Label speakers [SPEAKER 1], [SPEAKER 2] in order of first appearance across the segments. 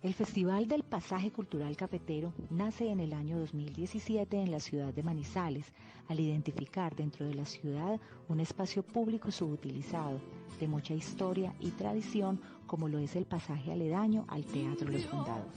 [SPEAKER 1] El Festival del Pasaje Cultural Cafetero nace en el año 2017 en la ciudad de Manizales, al identificar dentro de la ciudad un espacio público subutilizado, de mucha historia y tradición, como lo es el pasaje aledaño al Teatro Los Fundados.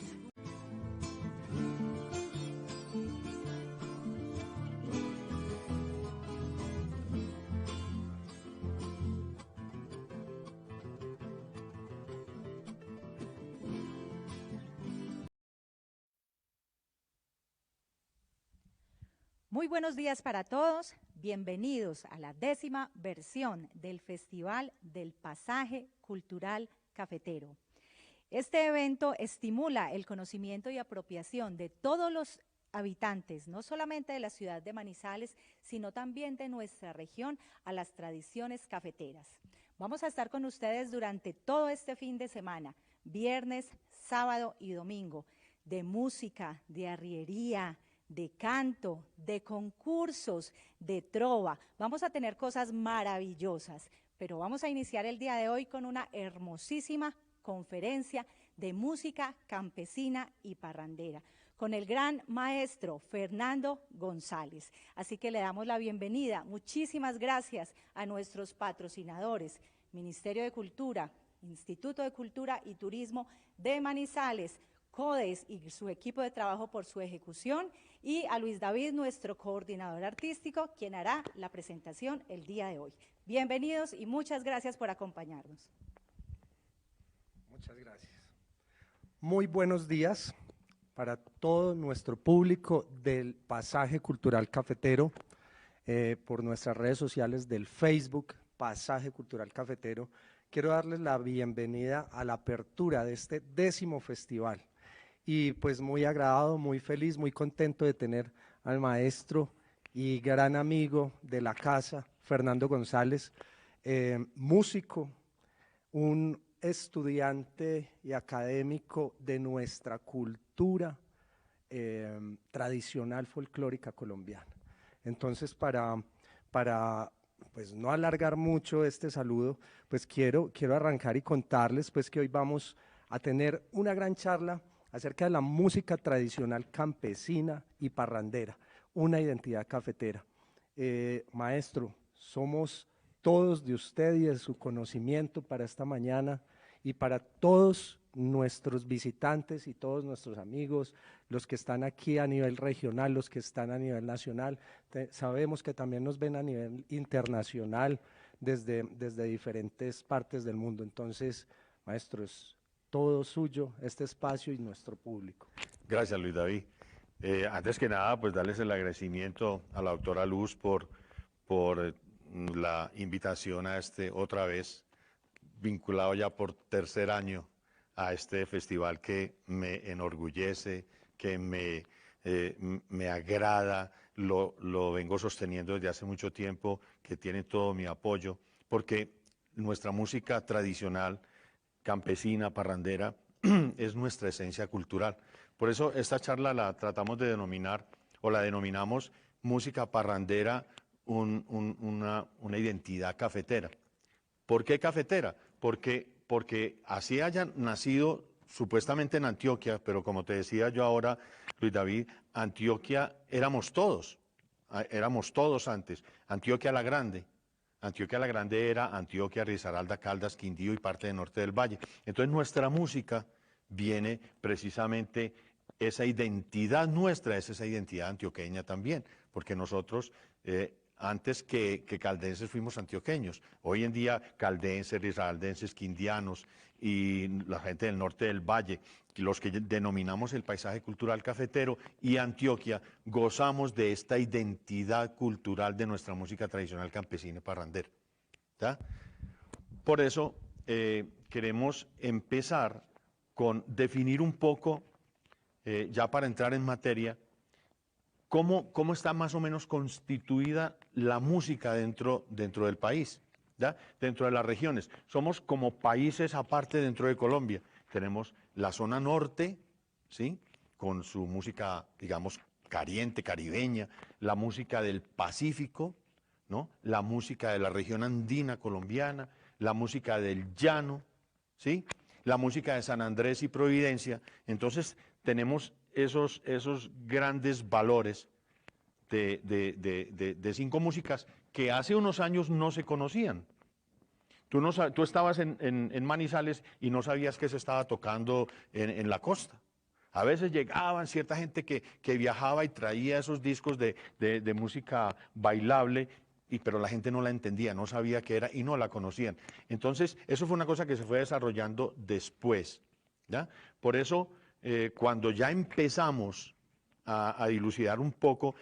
[SPEAKER 2] Muy buenos días para todos, bienvenidos a la 10ª versión del Festival del Pasaje Cultural Cafetero. Este evento estimula el conocimiento y apropiación de todos los habitantes, no solamente de la ciudad de Manizales, sino también de nuestra región, a las tradiciones cafeteras. Vamos a estar con ustedes durante todo este fin de semana, viernes, sábado y domingo, de música, de arriería, de canto, de concursos, de trova. Vamos a tener cosas maravillosas, pero vamos a iniciar el día de hoy con una hermosísima conferencia de música campesina y parrandera, con el gran maestro Fernando González. Así que le damos la bienvenida. Muchísimas gracias a nuestros patrocinadores, Ministerio de Cultura, Instituto de Cultura y Turismo de Manizales, CODES y su equipo de trabajo por su ejecución, y a Luis David, nuestro coordinador artístico, quien hará la presentación el día de hoy. Bienvenidos y muchas gracias por acompañarnos.
[SPEAKER 3] Muchas gracias. Muy buenos días para todo nuestro público del Pasaje Cultural Cafetero, por nuestras redes sociales del Facebook, Pasaje Cultural Cafetero. Quiero darles la bienvenida a la apertura de este 10º festival. Y pues muy agradado, muy feliz, muy contento de tener al maestro y gran amigo de la casa, Fernando González, músico, un estudiante y académico de nuestra cultura tradicional folclórica colombiana. Entonces, para pues no alargar mucho este saludo, pues quiero arrancar y contarles pues que hoy vamos a tener una gran charla acerca de la música tradicional campesina y parrandera, una identidad cafetera. Maestro, somos todos de usted y de su conocimiento para esta mañana y para todos nuestros visitantes y todos nuestros amigos, los que están aquí a nivel regional, los que están a nivel nacional. Sabemos que también nos ven a nivel internacional desde diferentes partes del mundo. Entonces, maestros, todo suyo, este espacio y nuestro público.
[SPEAKER 4] Gracias, Luis David. Antes que nada, pues darles el agradecimiento a la doctora Luz por la invitación a otra vez, vinculado ya por tercer año a este festival que me enorgullece, que me agrada, lo vengo sosteniendo desde hace mucho tiempo, que tiene todo mi apoyo, porque nuestra música tradicional, campesina, parrandera, es nuestra esencia cultural. Por eso esta charla la tratamos de denominar, o la denominamos música parrandera, una identidad cafetera. ¿Por qué cafetera? Porque así hayan nacido supuestamente en Antioquia, pero como te decía yo ahora, Luis David, Antioquia éramos todos antes. Antioquia la Grande era Antioquia, Risaralda, Caldas, Quindío y parte del norte del valle. Entonces nuestra música viene precisamente, esa identidad nuestra es esa identidad antioqueña también, porque nosotros antes que caldenses fuimos antioqueños. Hoy en día caldenses, risaraldenses, quindianos y la gente del norte del valle, los que denominamos el paisaje cultural cafetero, y Antioquia, gozamos de esta identidad cultural de nuestra música tradicional campesina y parrandera. ¿Ya? Por eso queremos empezar con definir un poco, ya para entrar en materia, cómo está más o menos constituida la música dentro del país, ¿ya? Dentro de las regiones. Somos como países aparte dentro de Colombia. Tenemos la zona norte, ¿sí?, con su música, digamos, cariente, caribeña, la música del Pacífico, ¿no?, la música de la región andina colombiana, la música del llano, ¿sí?, la música de San Andrés y Providencia. Entonces tenemos esos grandes valores de 5 músicas que hace unos años no se conocían. Tú estabas en Manizales y no sabías que se estaba tocando en la costa. A veces llegaban cierta gente que viajaba y traía esos discos de música bailable, pero la gente no la entendía, no sabía qué era y no la conocían. Entonces, eso fue una cosa que se fue desarrollando después, ¿ya? Por eso, cuando ya empezamos a dilucidar un poco,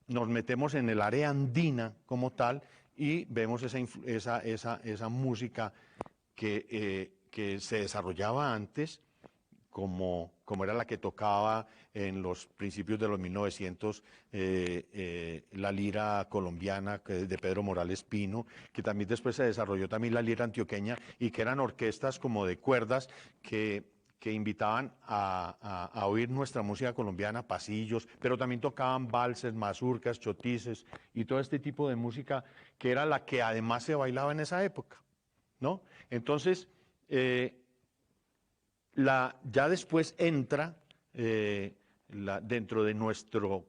[SPEAKER 4] nos metemos en el área andina como tal y vemos esa música que se desarrollaba antes, como era la que tocaba en los principios de los 1900, la lira colombiana de Pedro Morales Pino, que también después se desarrolló también la lira antioqueña, y que eran orquestas como de cuerdas que invitaban a oír nuestra música colombiana, pasillos, pero también tocaban valses, mazurcas, chotices y todo este tipo de música que era la que además se bailaba en esa época, ¿no? Entonces, ya después entra dentro de nuestro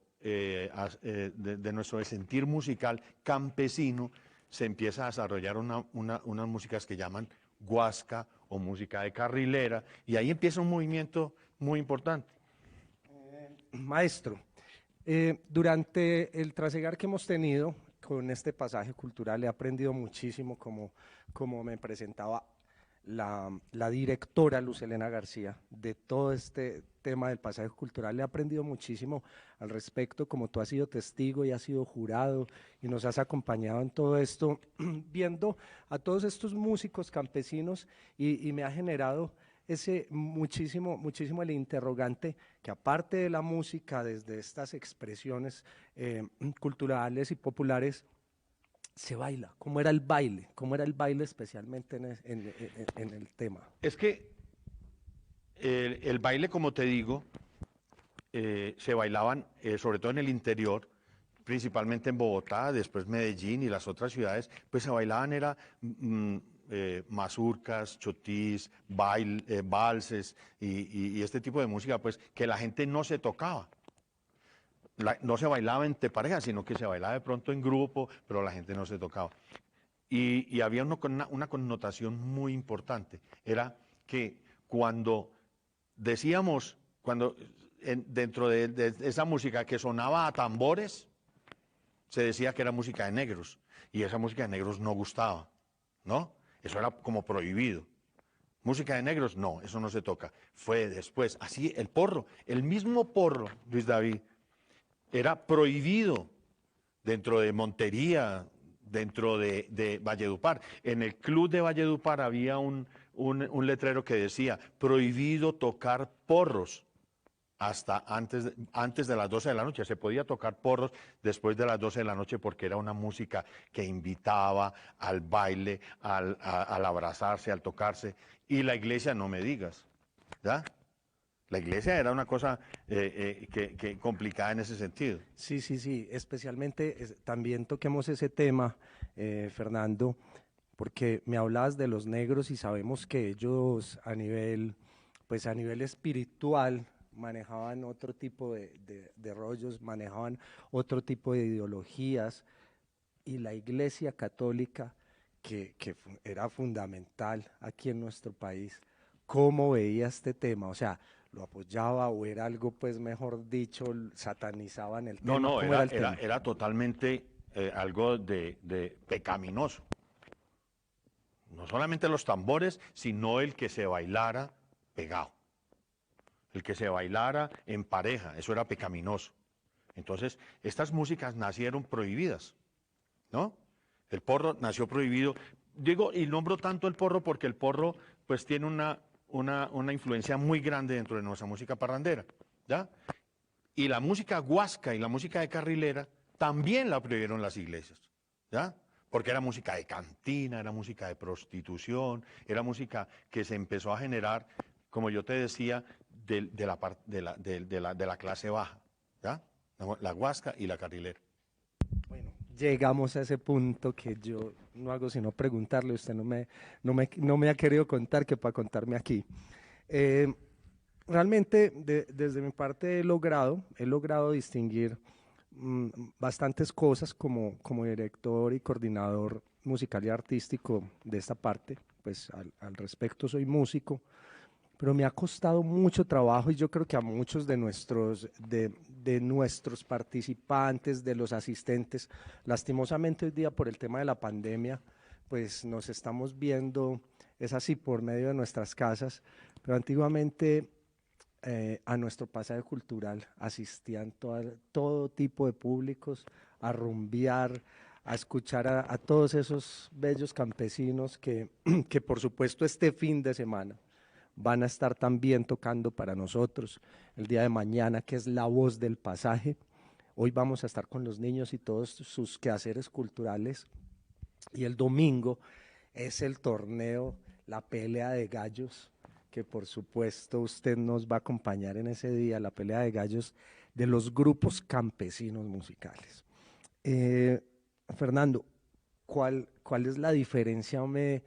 [SPEAKER 4] sentir musical campesino, se empieza a desarrollar unas músicas que llaman guasca o música de carrilera, y ahí empieza un movimiento muy importante.
[SPEAKER 3] Maestro, durante el trasegar que hemos tenido con este pasaje cultural he aprendido muchísimo, como me presentaba la directora Luz Helena García, de todo este tema del pasaje cultural. Le he aprendido muchísimo al respecto, como tú has sido testigo y has sido jurado y nos has acompañado en todo esto, viendo a todos estos músicos campesinos, y me ha generado muchísimo el interrogante que, aparte de la música, desde estas expresiones culturales y populares, se baila. ¿Cómo era el baile? ¿Cómo era el baile especialmente en el tema?
[SPEAKER 4] Es que el baile, como te digo, se bailaban sobre todo en el interior, principalmente en Bogotá, después Medellín y las otras ciudades, pues se bailaban mazurcas, chotís, valses y este tipo de música, pues que la gente no se tocaba. No se bailaba entre parejas, sino que se bailaba de pronto en grupo, pero la gente no se tocaba. Y había una connotación muy importante, era que cuando decíamos, dentro de esa música que sonaba a tambores, se decía que era música de negros, y esa música de negros no gustaba, ¿no? Eso era como prohibido. Música de negros, no, eso no se toca. Fue después, así el mismo porro, Luis David, era prohibido dentro de Montería, dentro de Valledupar. En el club de Valledupar había un letrero que decía, prohibido tocar porros hasta antes de las 12 de la noche. Se podía tocar porros después de las 12 de la noche porque era una música que invitaba al baile, al abrazarse, al tocarse. Y la iglesia, no me digas, ¿ya? La iglesia era una cosa complicada en ese sentido.
[SPEAKER 3] Sí, especialmente también toquemos ese tema, Fernando, porque me hablabas de los negros y sabemos que ellos a nivel espiritual manejaban otro tipo de rollos, manejaban otro tipo de ideologías, y la Iglesia Católica, que era fundamental aquí en nuestro país, ¿cómo veía este tema? O sea, ¿lo apoyaba o era algo, pues mejor dicho, satanizaban el tema?
[SPEAKER 4] No,
[SPEAKER 3] ¿Cómo era el tema?
[SPEAKER 4] era totalmente algo de pecaminoso. No solamente los tambores, sino el que se bailara pegado. El que se bailara en pareja, eso era pecaminoso. Entonces, estas músicas nacieron prohibidas, ¿no? El porro nació prohibido. Digo, y nombro tanto el porro porque el porro, pues, tiene una influencia muy grande dentro de nuestra música parrandera, ¿ya? Y la música guasca y la música de carrilera también la prohibieron las iglesias, ¿ya? Porque era música de cantina, era música de prostitución, era música que se empezó a generar, como yo te decía, de la clase baja, ¿ya? La guasca y la carrilera.
[SPEAKER 3] Bueno, llegamos a ese punto que yo no hago sino preguntarle, usted no me ha querido contar, que para contarme aquí. Eh, Realmente, desde mi parte he logrado distinguir bastantes cosas como director y coordinador musical y artístico de esta parte. Pues al respecto soy músico, pero me ha costado mucho trabajo y yo creo que a muchos de nuestros participantes, de los asistentes, lastimosamente hoy día por el tema de la pandemia, pues nos estamos viendo, es así, por medio de nuestras casas, pero antiguamente a nuestro pasaje cultural asistían todo tipo de públicos a rumbear, a escuchar a todos esos bellos campesinos que por supuesto este fin de semana van a estar también tocando para nosotros el día de mañana, que es la voz del pasaje. Hoy vamos a estar con los niños y todos sus quehaceres culturales, y el domingo es el torneo, la pelea de gallos, que por supuesto usted nos va a acompañar en ese día, la pelea de gallos de los grupos campesinos musicales. Fernando, ¿cuál es la diferencia, hombre,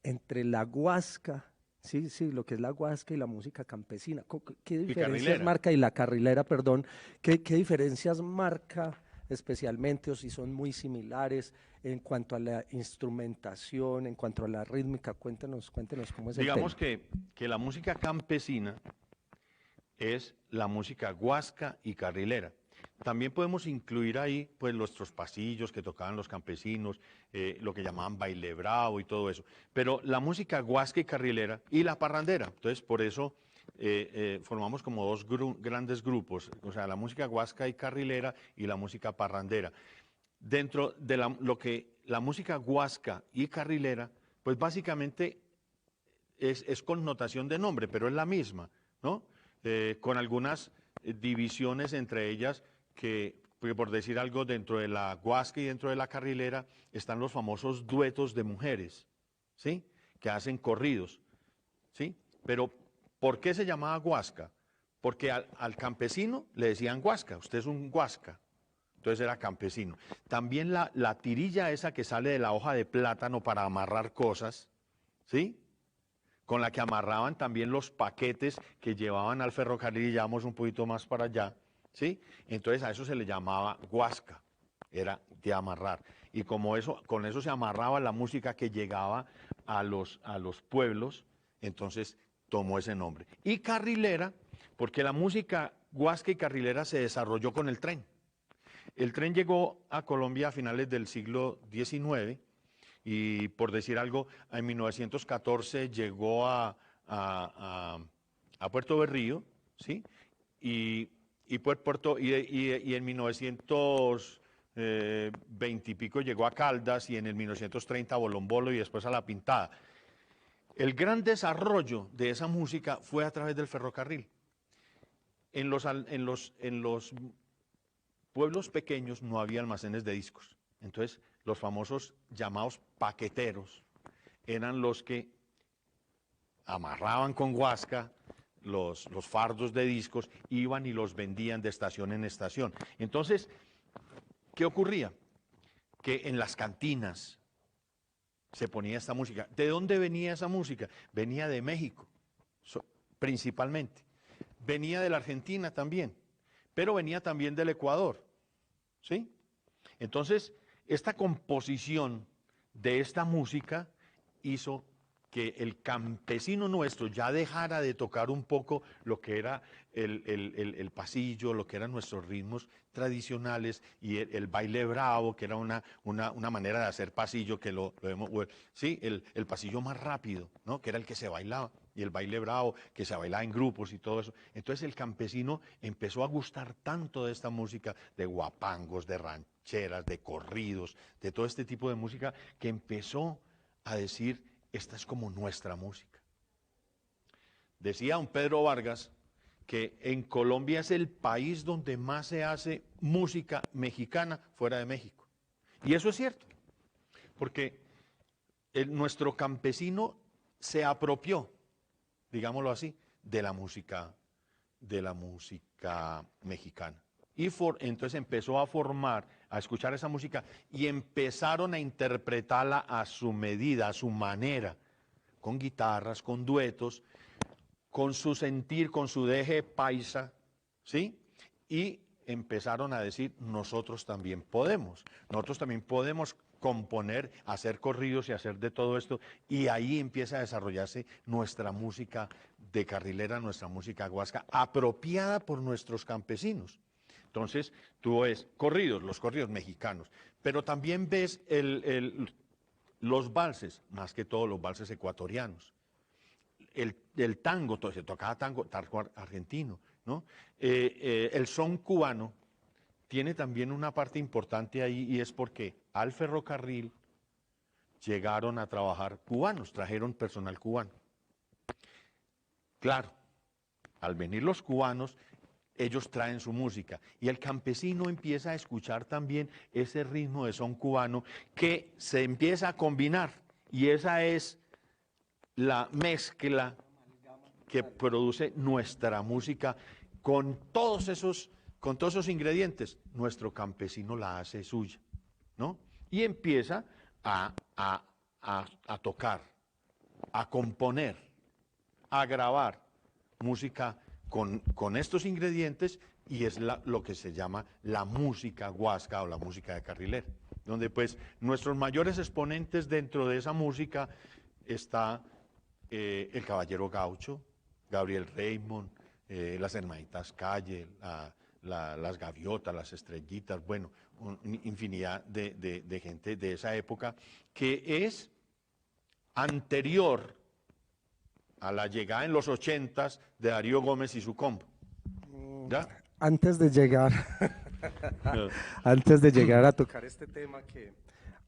[SPEAKER 3] entre la guasca, sí, lo que es la guasca y la música campesina? ¿Qué
[SPEAKER 4] Y
[SPEAKER 3] diferencias
[SPEAKER 4] carrilera.
[SPEAKER 3] marca, y la carrilera, perdón, qué diferencias marca especialmente, o si son muy similares en cuanto a la instrumentación, en cuanto a la rítmica? Cuéntenos cómo es el
[SPEAKER 4] Digamos
[SPEAKER 3] tema.
[SPEAKER 4] que la música campesina es la música guasca y carrilera. También podemos incluir ahí pues nuestros pasillos que tocaban los campesinos, lo que llamaban baile bravo y todo eso. Pero la música guasca y carrilera y la parrandera. Entonces por eso formamos como dos grandes grupos, o sea, la música guasca y carrilera y la música parrandera. Dentro de lo que la música guasca y carrilera, pues básicamente es connotación de nombre, pero es la misma, ¿no? Con algunas divisiones entre ellas porque por decir algo, dentro de la guasca y dentro de la carrilera están los famosos duetos de mujeres, ¿sí? Que hacen corridos, ¿sí? Pero, ¿por qué se llamaba guasca? Porque al campesino le decían guasca, usted es un guasca. Entonces era campesino. También la tirilla esa que sale de la hoja de plátano para amarrar cosas, ¿sí? Con la que amarraban también los paquetes que llevaban al ferrocarril, y llevamos un poquito más para allá, ¿sí? Entonces a eso se le llamaba guasca, era de amarrar. Y como eso, con eso se amarraba la música que llegaba a los pueblos, entonces tomó ese nombre. Y carrilera, porque la música guasca y carrilera se desarrolló con el tren. El tren llegó a Colombia a finales del siglo XIX y, por decir algo, en 1914 llegó a Puerto Berrío, ¿sí? Y en 1920 y pico llegó a Caldas, y en el 1930 a Bolombolo y después a La Pintada. El gran desarrollo de esa música fue a través del ferrocarril. En los pueblos pequeños no había almacenes de discos. Entonces, los famosos llamados paqueteros eran los que amarraban con guasca los fardos de discos, iban y los vendían de estación en estación. Entonces, ¿qué ocurría? Que en las cantinas se ponía esta música. ¿De dónde venía esa música? Venía de México, principalmente. Venía de la Argentina también, pero venía también del Ecuador, ¿sí? Entonces, esta composición de esta música hizo que el campesino nuestro ya dejara de tocar un poco lo que era el pasillo, lo que eran nuestros ritmos tradicionales, y el baile bravo, que era una manera de hacer pasillo, que lo vemos, sí, el pasillo más rápido, ¿no? Que era el que se bailaba, y el baile bravo, que se bailaba en grupos y todo eso. Entonces el campesino empezó a gustar tanto de esta música, de guapangos, de rancheras, de corridos, de todo este tipo de música, que empezó a decir: esta es como nuestra música. Decía don Pedro Vargas que en Colombia es el país donde más se hace música mexicana fuera de México. Y eso es cierto, porque nuestro campesino se apropió, digámoslo así, de la música mexicana. Y entonces empezó a formar a escuchar esa música y empezaron a interpretarla a su medida, a su manera, con guitarras, con duetos, con su sentir, con su deje paisa, ¿sí? Y empezaron a decir, nosotros también podemos componer, hacer corridos y hacer de todo esto, y ahí empieza a desarrollarse nuestra música de carrilera, nuestra música guasca, apropiada por nuestros campesinos. Entonces, tú ves corridos, los corridos mexicanos, pero también ves los valses, más que todo los valses ecuatorianos. El tango, se tocaba tango argentino, ¿no? El son cubano tiene también una parte importante ahí, y es porque al ferrocarril llegaron a trabajar cubanos, trajeron personal cubano. Claro, al venir los cubanos, ellos traen su música y el campesino empieza a escuchar también ese ritmo de son cubano que se empieza a combinar, y esa es la mezcla que produce nuestra música con todos esos ingredientes. Nuestro campesino la hace suya, ¿no? Y empieza a tocar, a componer, a grabar música con estos ingredientes, y es lo que se llama la música guasca o la música de carrilera, donde pues nuestros mayores exponentes dentro de esa música está el Caballero Gaucho, Gabriel Raymond, las Hermanitas Calle, las Gaviotas, las Estrellitas, bueno, infinidad de gente de esa época que es anterior a la llegada en los 80s de Darío Gómez y su combo. ¿Ya?
[SPEAKER 3] Antes de llegar, antes de llegar a tocar este tema que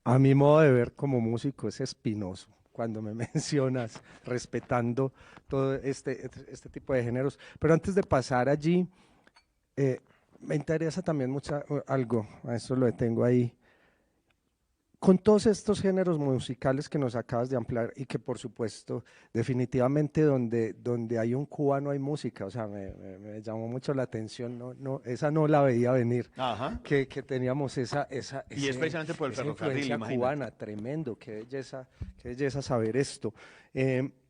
[SPEAKER 3] a mi modo de ver como músico es espinoso, cuando me mencionas, respetando todo este tipo de géneros. Pero antes de pasar allí, me interesa también algo, a eso lo tengo ahí. Con todos estos géneros musicales que nos acabas de ampliar, y que por supuesto, definitivamente donde hay un cubano hay música, o sea, me llamó mucho la atención, esa no la veía venir, que teníamos esa
[SPEAKER 4] y es precisamente por el ferrocarril,
[SPEAKER 3] influencia
[SPEAKER 4] imagínate.
[SPEAKER 3] Cubana, tremendo, qué belleza saber esto.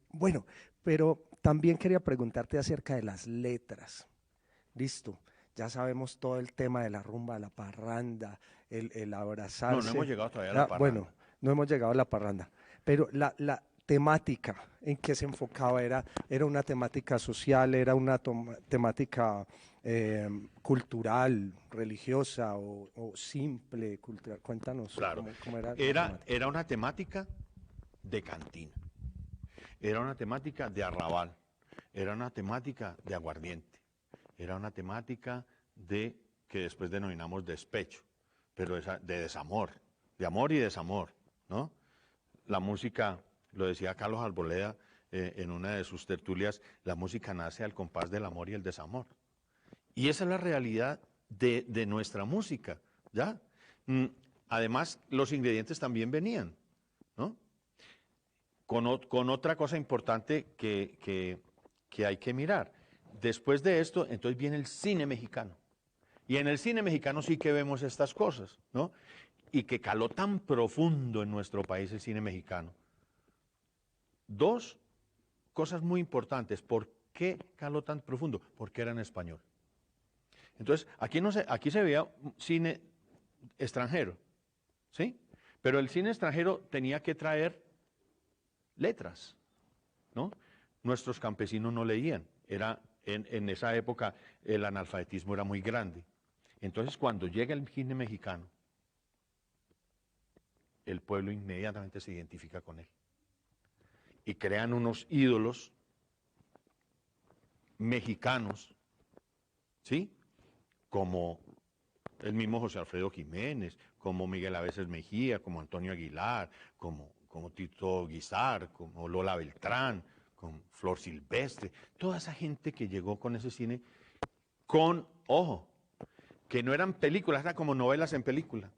[SPEAKER 3] Bueno, pero también quería preguntarte acerca de las letras. Listo, ya sabemos todo el tema de la rumba, la parranda, el abrazarse.
[SPEAKER 4] No hemos llegado todavía a la parranda.
[SPEAKER 3] Bueno, no hemos llegado a la parranda, pero la temática en que se enfocaba era una temática social, era una temática cultural, religiosa o simple, cultural. Cuéntanos.
[SPEAKER 4] Claro,
[SPEAKER 3] cómo era
[SPEAKER 4] era una temática de cantina, era una temática de arrabal, era una temática de aguardiente, era una temática que después denominamos despecho, pero de desamor, de amor y desamor, ¿no? La música, lo decía Carlos Arboleda en una de sus tertulias, la música nace al compás del amor y el desamor. Y esa es la realidad de nuestra música, ¿ya? Además, los ingredientes también venían, ¿no? Con otra cosa importante que hay que mirar. Después de esto, entonces viene el cine mexicano. Y en el cine mexicano sí que vemos estas cosas, ¿no? Y que caló tan profundo en nuestro país el cine mexicano. Dos cosas muy importantes. ¿Por qué caló tan profundo? Porque era en español. Entonces, aquí se veía cine extranjero, ¿sí? Pero el cine extranjero tenía que traer letras, ¿no? Nuestros campesinos no leían. En esa época el analfabetismo era muy grande. Entonces, cuando llega el cine mexicano, el pueblo inmediatamente se identifica con él. Y crean unos ídolos mexicanos, ¿sí? Como el mismo José Alfredo Jiménez, como Miguel Aveses Mejía, como Antonio Aguilar, como Tito Guizar, como Lola Beltrán, con Flor Silvestre, toda esa gente que llegó con ese cine, ojo, que no eran películas, eran como novelas en película,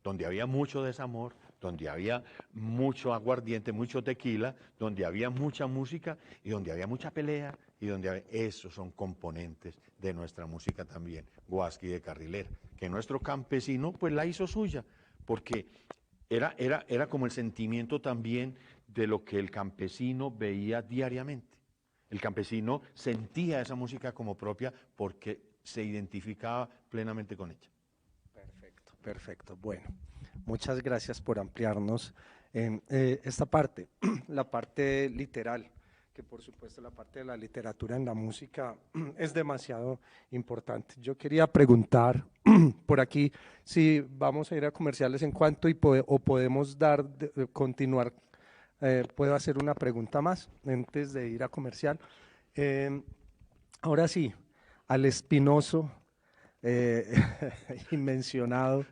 [SPEAKER 4] donde había mucho desamor, donde había mucho aguardiente, mucho tequila, donde había mucha música y donde había mucha pelea y donde esos son componentes de nuestra música también, guasca y de carrilera, que nuestro campesino pues la hizo suya, porque era como el sentimiento también de lo que el campesino veía diariamente. El campesino sentía esa música como propia porque se identificaba plenamente con ella.
[SPEAKER 3] Perfecto, perfecto. Bueno, muchas gracias por ampliarnos en esta parte, la parte literal, que por supuesto la parte de la literatura en la música es demasiado importante. Yo quería preguntar por aquí si vamos a ir a comerciales en cuanto o podemos continuar. Puedo hacer una pregunta más antes de ir a comercial. Eh, Ahora sí, al espinoso y mencionado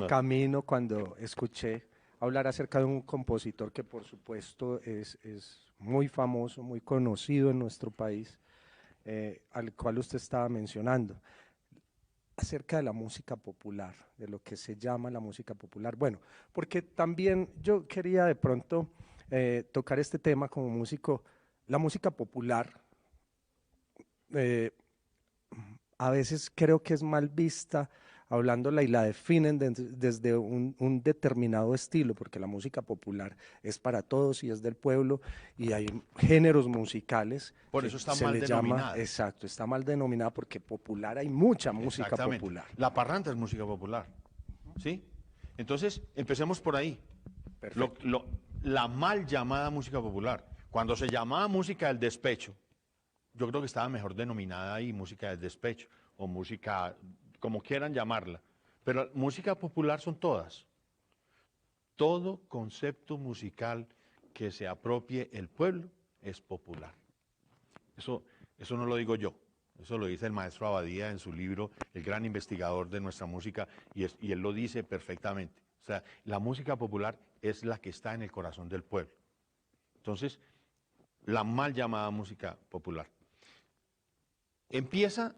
[SPEAKER 3] camino cuando escuché hablar acerca de un compositor que por supuesto es muy famoso, muy conocido en nuestro país, al cual usted estaba mencionando, acerca de la música popular, de lo que se llama la música popular. Bueno, porque también yo quería de pronto tocar este tema como músico, la música popular. eh, a veces creo que es mal vista hablándola y la definen desde un determinado estilo, porque la música popular es para todos y es del pueblo y hay géneros musicales
[SPEAKER 4] Por
[SPEAKER 3] que
[SPEAKER 4] eso está
[SPEAKER 3] se
[SPEAKER 4] mal
[SPEAKER 3] le llama,
[SPEAKER 4] denominada.
[SPEAKER 3] exacto, está mal denominada porque popular hay mucha música
[SPEAKER 4] Exactamente.
[SPEAKER 3] popular.
[SPEAKER 4] La parranda es música popular, ¿sí? Entonces, empecemos por ahí.
[SPEAKER 3] Perfecto.
[SPEAKER 4] La mal llamada música popular. Cuando se llamaba música del despecho, yo creo que estaba mejor denominada ahí música del despecho o música, como quieran llamarla. Pero música popular son todas. Todo concepto musical que se apropie el pueblo es popular. Eso no lo digo yo, eso lo dice el maestro Abadía en su libro, el gran investigador de nuestra música, y él lo dice perfectamente. O sea, la música popular es la que está en el corazón del pueblo. Entonces, la mal llamada música popular. Empieza,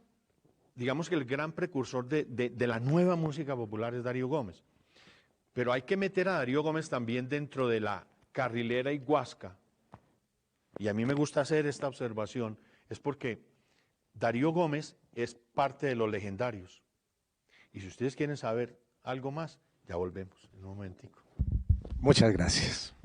[SPEAKER 4] digamos que el gran precursor de la nueva música popular es Darío Gómez. Pero hay que meter a Darío Gómez también dentro de la carrilera y guasca. Y a mí me gusta hacer esta observación, es porque Darío Gómez es parte de los legendarios. Y si ustedes quieren saber algo más, ya volvemos en un momentico.
[SPEAKER 3] Muchas gracias.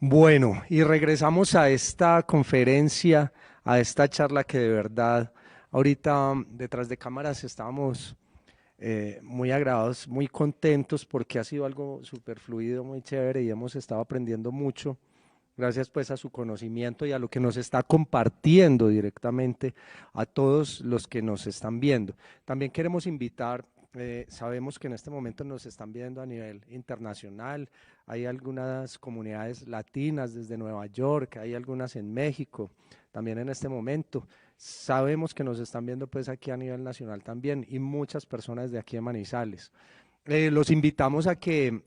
[SPEAKER 3] Bueno, y regresamos a esta conferencia, a esta charla que de verdad ahorita detrás de cámaras estábamos muy agradados, muy contentos porque ha sido algo súper fluido, muy chévere y hemos estado aprendiendo mucho. Gracias pues a su conocimiento y a lo que nos está compartiendo directamente a todos los que nos están viendo. También queremos invitar, sabemos que en este momento nos están viendo a nivel internacional, hay algunas comunidades latinas desde Nueva York, hay algunas en México, también en este momento. Sabemos que nos están viendo pues aquí a nivel nacional también y muchas personas de aquí de Manizales. Los invitamos a que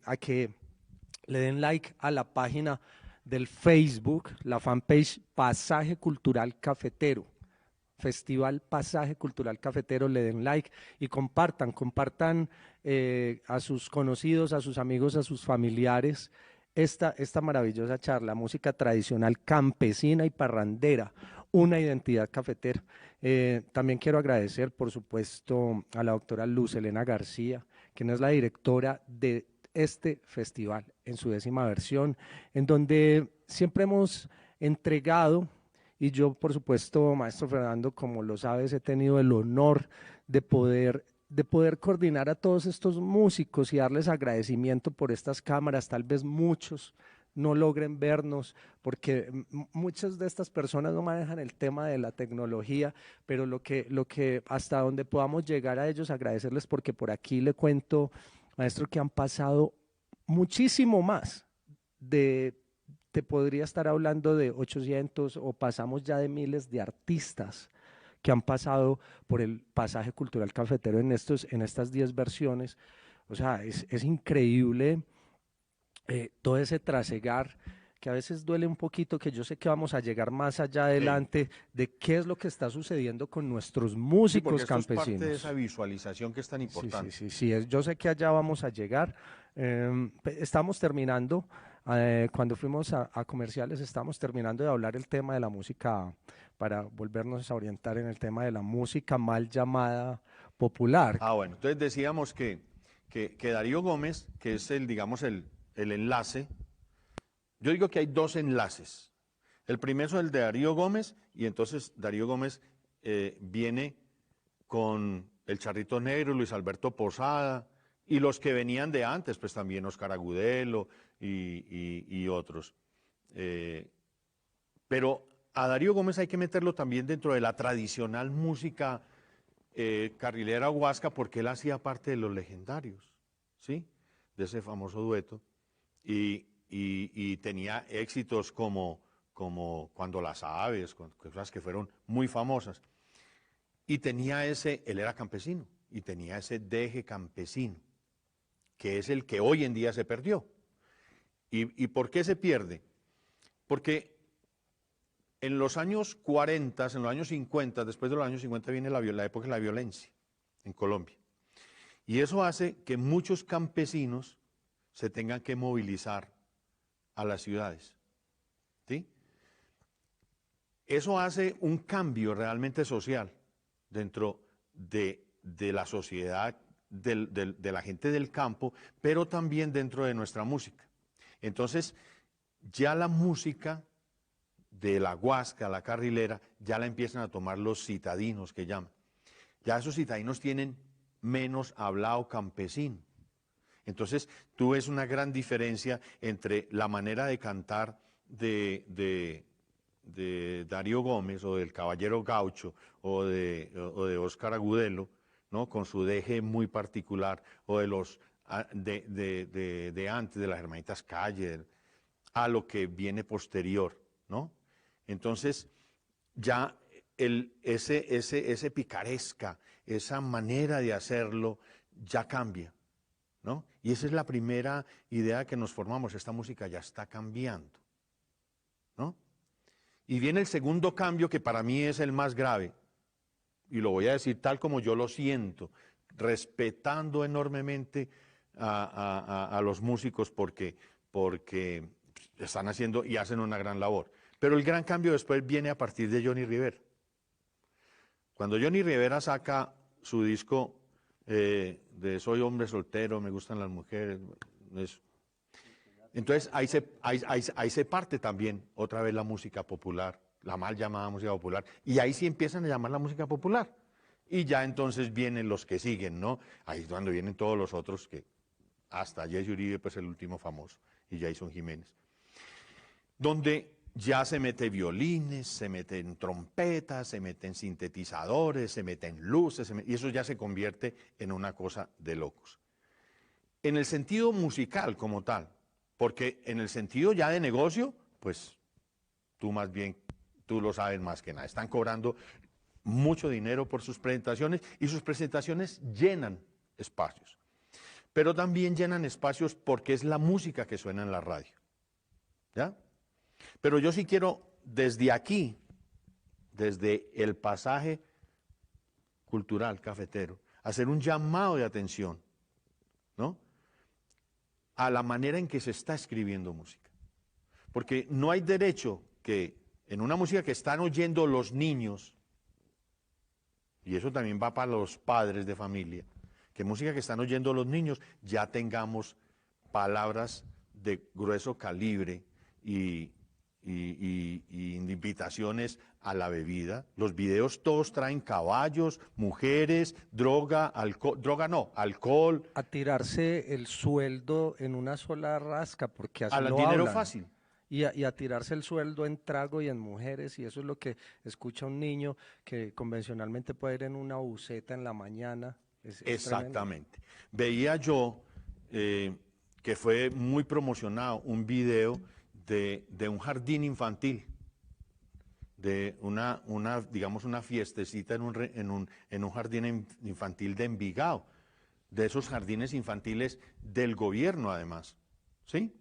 [SPEAKER 3] le den like a la página del Facebook, la fanpage Pasaje Cultural Cafetero, Festival Pasaje Cultural Cafetero, le den like y compartan a sus conocidos, a sus amigos, a sus familiares esta maravillosa charla, música tradicional campesina y parrandera, una identidad cafetera. También quiero agradecer, por supuesto, a la doctora Luz Helena García, quien es la directora de este festival en su 10ª versión, en donde siempre hemos entregado, y yo por supuesto, maestro Fernando, como lo sabes, he tenido el honor de poder coordinar a todos estos músicos y darles agradecimiento por estas cámaras. Tal vez muchos no logren vernos porque muchas de estas personas no manejan el tema de la tecnología, pero lo que hasta donde podamos llegar a ellos, agradecerles porque por aquí le cuento, maestro, que han pasado muchísimo más te podría estar hablando de 800 o pasamos ya de miles de artistas que han pasado por el pasaje cultural cafetero en estas 10 versiones. O sea, es increíble todo ese trasegar que a veces duele un poquito, que yo sé que vamos a llegar más allá adelante de qué es lo que está sucediendo con nuestros músicos
[SPEAKER 4] esto
[SPEAKER 3] campesinos.
[SPEAKER 4] Es parte de esa visualización que es tan importante.
[SPEAKER 3] Sí, yo sé que allá vamos a llegar. Estamos terminando, cuando fuimos a comerciales, estamos terminando de hablar el tema de la música para volvernos a orientar en el tema de la música mal llamada popular.
[SPEAKER 4] Bueno, entonces decíamos que Darío Gómez, que es digamos, el enlace. Yo digo que hay dos enlaces. El primero es el de Darío Gómez, y entonces Darío Gómez viene con el Charrito Negro, Luis Alberto Posada, y los que venían de antes, pues también Oscar Agudelo y otros. Pero a Darío Gómez hay que meterlo también dentro de la tradicional música carrilera huasca, porque él hacía parte de los legendarios, ¿sí? De ese famoso dueto. Y tenía éxitos como Cuando las aves, cosas que fueron muy famosas. Y tenía él era campesino, y tenía ese deje campesino, que es el que hoy en día se perdió. ¿Y por qué se pierde? Porque en los años 40, en los años 50, después de los años 50 viene la época de la violencia en Colombia. Y eso hace que muchos campesinos se tengan que movilizar a las ciudades, ¿sí? Eso hace un cambio realmente social dentro de la sociedad, de la gente del campo, pero también dentro de nuestra música. Entonces, ya la música de la huasca, la carrilera, ya la empiezan a tomar los citadinos, que llaman. Ya esos citadinos tienen menos hablado campesino. Entonces, tú ves una gran diferencia entre la manera de cantar de Darío Gómez, o del Caballero Gaucho, o de Oscar Agudelo, ¿no? Con su deje muy particular, o de los de antes, de las Hermanitas Calle, a lo que viene posterior, ¿no? Entonces, ya ese picaresca, esa manera de hacerlo, ya cambia, ¿no? Y esa es la primera idea que nos formamos, esta música ya está cambiando, ¿no? Y viene el segundo cambio, que para mí es el más grave, y lo voy a decir tal como yo lo siento, respetando enormemente a los músicos porque están haciendo y hacen una gran labor. Pero el gran cambio después viene a partir de Johnny Rivera. Cuando Johnny Rivera saca su disco de Soy hombre soltero, me gustan las mujeres, eso. Entonces ahí se parte también otra vez la música popular, la mal llamada música popular, y ahí sí empiezan a llamar la música popular. Y ya entonces vienen los que siguen, ¿no? Ahí es cuando vienen todos los otros que, hasta Jesse Uribe, pues el último famoso, y Jason Jiménez. Donde ya se mete violines, se meten trompetas, se meten sintetizadores, se meten luces, y eso ya se convierte en una cosa de locos. En el sentido musical como tal, porque en el sentido ya de negocio, pues tú más bien, tú lo sabes más que nada. Están cobrando mucho dinero por sus presentaciones y sus presentaciones llenan espacios. Pero también llenan espacios porque es la música que suena en la radio. ¿Ya? Pero yo sí quiero desde aquí, desde el pasaje cultural cafetero, hacer un llamado de atención, ¿no?, a la manera en que se está escribiendo música. Porque no hay derecho que en una música que están oyendo los niños, y eso también va para los padres de familia, que música que están oyendo los niños ya tengamos palabras de grueso calibre y invitaciones a la bebida. Los videos todos traen caballos, mujeres, droga, alcohol, droga no, alcohol.
[SPEAKER 3] A tirarse el sueldo en una sola rasca, porque así
[SPEAKER 4] Al
[SPEAKER 3] lo
[SPEAKER 4] dinero
[SPEAKER 3] hablan.
[SPEAKER 4] fácil.
[SPEAKER 3] Y a tirarse el sueldo en trago y en mujeres, y eso es lo que escucha un niño que convencionalmente puede ir en una buseta en la mañana. Es
[SPEAKER 4] Exactamente. Veía yo que fue muy promocionado un video de un jardín infantil, de digamos una fiestecita en un jardín infantil de Envigado, de esos jardines infantiles del gobierno además, ¿sí?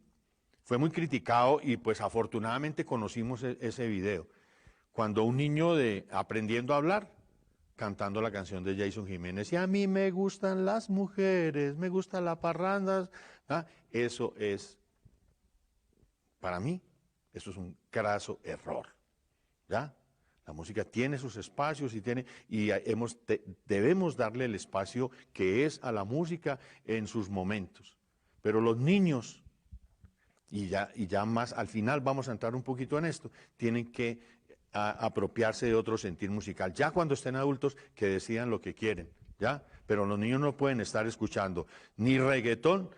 [SPEAKER 4] Fue muy criticado y pues afortunadamente conocimos ese video. Cuando un niño aprendiendo a hablar, cantando la canción de Jason Jiménez, y a mí me gustan las mujeres, me gustan las parrandas, ¿ah? Eso es, para mí, eso es un craso error, ¿ya? La música tiene sus espacios y debemos darle el espacio que es a la música en sus momentos. Pero los niños, y ya más al final vamos a entrar un poquito en esto, tienen que apropiarse de otro sentir musical. Ya cuando estén adultos, que decidan lo que quieren, ¿ya? Pero los niños no pueden estar escuchando ni reggaetón,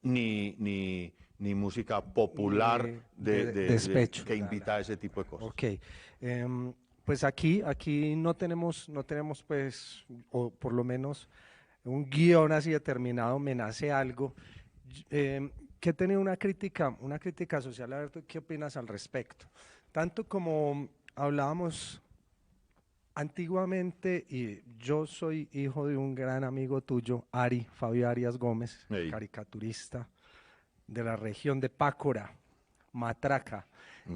[SPEAKER 4] ni música popular
[SPEAKER 3] de despecho,
[SPEAKER 4] que invita a ese tipo de cosas.
[SPEAKER 3] Ok. Pues aquí no tenemos pues, o por lo menos un guión así determinado, me nace algo. Que he tenido una crítica social. A ver, ¿tú qué opinas al respecto? Tanto como hablábamos antiguamente, y yo soy hijo de un gran amigo tuyo, Fabio Arias Gómez, caricaturista de la región de Pácora, Matraca.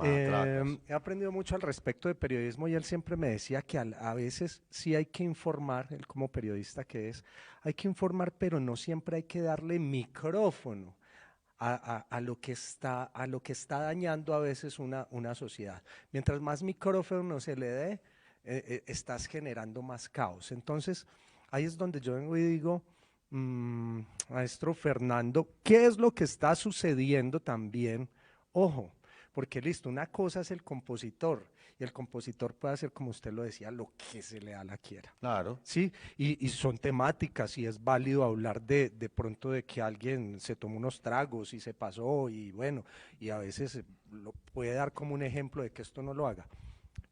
[SPEAKER 3] He aprendido mucho al respecto de periodismo y él siempre me decía que a veces sí hay que informar, él como periodista que es, hay que informar, pero no siempre hay que darle micrófono a lo que está dañando a veces una sociedad. Mientras más micrófono se le dé, estás generando más caos. Entonces, ahí es donde yo vengo y digo, maestro Fernando, ¿qué es lo que está sucediendo también? Ojo, porque listo, una cosa es el compositor, y el compositor puede hacer, como usted lo decía, lo que se le da la quiera.
[SPEAKER 4] Claro.
[SPEAKER 3] Sí, y son temáticas, y es válido hablar de pronto de que alguien se tomó unos tragos y se pasó, y bueno, y a veces lo puede dar como un ejemplo de que esto no lo haga.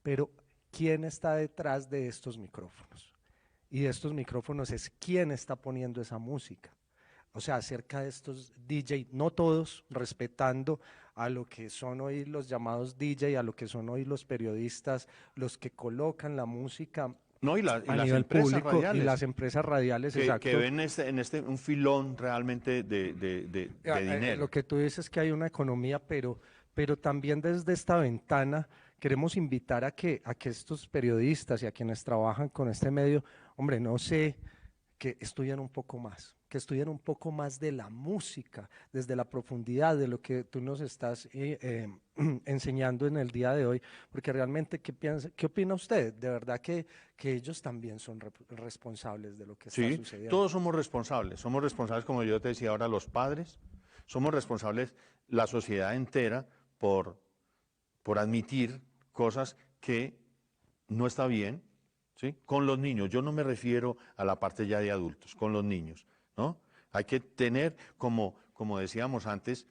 [SPEAKER 3] Pero, ¿quién está detrás de estos micrófonos? Y de estos micrófonos es quién está poniendo esa música. O sea, acerca de estos DJ, no todos, respetando a lo que son hoy los llamados DJ, a lo que son hoy los periodistas, los que colocan la música
[SPEAKER 4] no, y las
[SPEAKER 3] nivel
[SPEAKER 4] empresas
[SPEAKER 3] público,
[SPEAKER 4] radiales,
[SPEAKER 3] y las empresas radiales, exacto.
[SPEAKER 4] Que ven un filón realmente de dinero.
[SPEAKER 3] Lo que tú dices es que hay una economía, pero también desde esta ventana queremos invitar a que estos periodistas y a quienes trabajan con este medio, hombre, no sé, que estudien un poco más, de la música, desde la profundidad de lo que tú nos estás enseñando en el día de hoy, porque realmente, ¿qué opina usted? De verdad que ellos también son responsables de lo que está sucediendo.
[SPEAKER 4] Todos somos responsables, como yo te decía ahora, los padres, somos responsables la sociedad entera por admitir cosas que no está bien, ¿sí? Con los niños. Yo no me refiero a la parte ya de adultos, con los niños, ¿no? Hay que tener, como decíamos antes,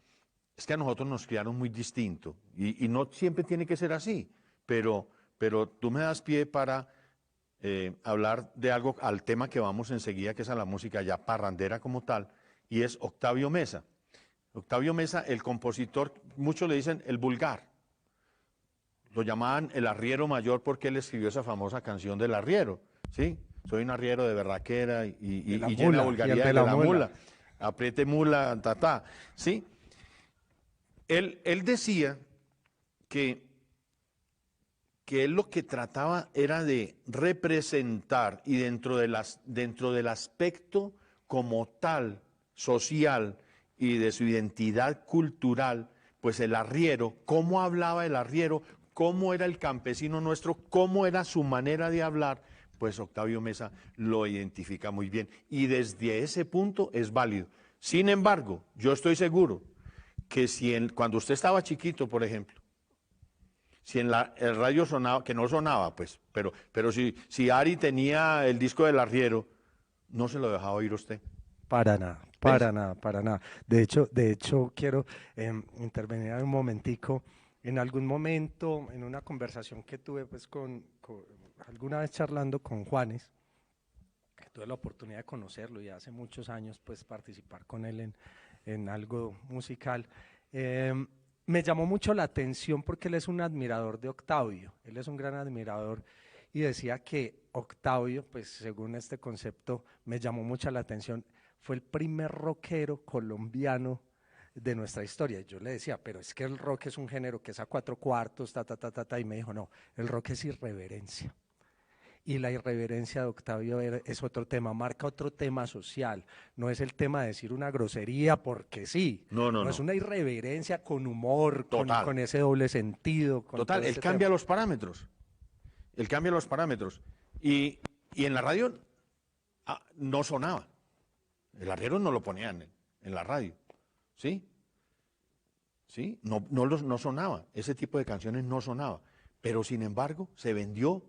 [SPEAKER 4] es que a nosotros nos criaron muy distinto y no siempre tiene que ser así, pero tú me das pie para hablar de algo, al tema que vamos enseguida, que es a la música ya parrandera como tal, y es Octavio Mesa. Octavio Mesa, el compositor, muchos le dicen el vulgar. Lo llamaban el arriero mayor porque él escribió esa famosa canción del arriero, ¿sí? Soy un arriero de berraquera y llena de vulgaridad de la mula. Apriete mula, ¿sí? Él decía que él lo que trataba era de representar y dentro del aspecto como tal, social y de su identidad cultural, pues el arriero, cómo hablaba el arriero, cómo era el campesino nuestro, cómo era su manera de hablar, pues Octavio Mesa lo identifica muy bien y desde ese punto es válido. Sin embargo, yo estoy seguro que cuando usted estaba chiquito, por ejemplo, si el radio sonaba, que no sonaba, pues, pero si Ari tenía el disco del arriero, no se lo dejaba oír usted.
[SPEAKER 3] Para nada, para nada, para nada. De hecho quiero intervenir un momentico. En algún momento, en una conversación que tuve pues alguna vez charlando con Juanes, que tuve la oportunidad de conocerlo y hace muchos años pues participar con él en algo musical, me llamó mucho la atención porque él es un admirador de Octavio, él es un gran admirador y decía que Octavio, pues según este concepto, me llamó mucho la atención, fue el primer rockero colombiano de nuestra historia. Y yo le decía, pero es que el rock es un género que es a 4/4, y me dijo, no, el rock es irreverencia. Y la irreverencia de Octavio es otro tema, marca otro tema social, no es el tema de decir una grosería porque sí,
[SPEAKER 4] no.
[SPEAKER 3] Es una irreverencia con humor, con ese doble sentido.
[SPEAKER 4] Total, él cambia los parámetros, y en la radio no sonaba, el arriero no lo ponían en la radio. ¿Sí? ¿Sí? No sonaba, ese tipo de canciones no sonaba, pero sin embargo se vendió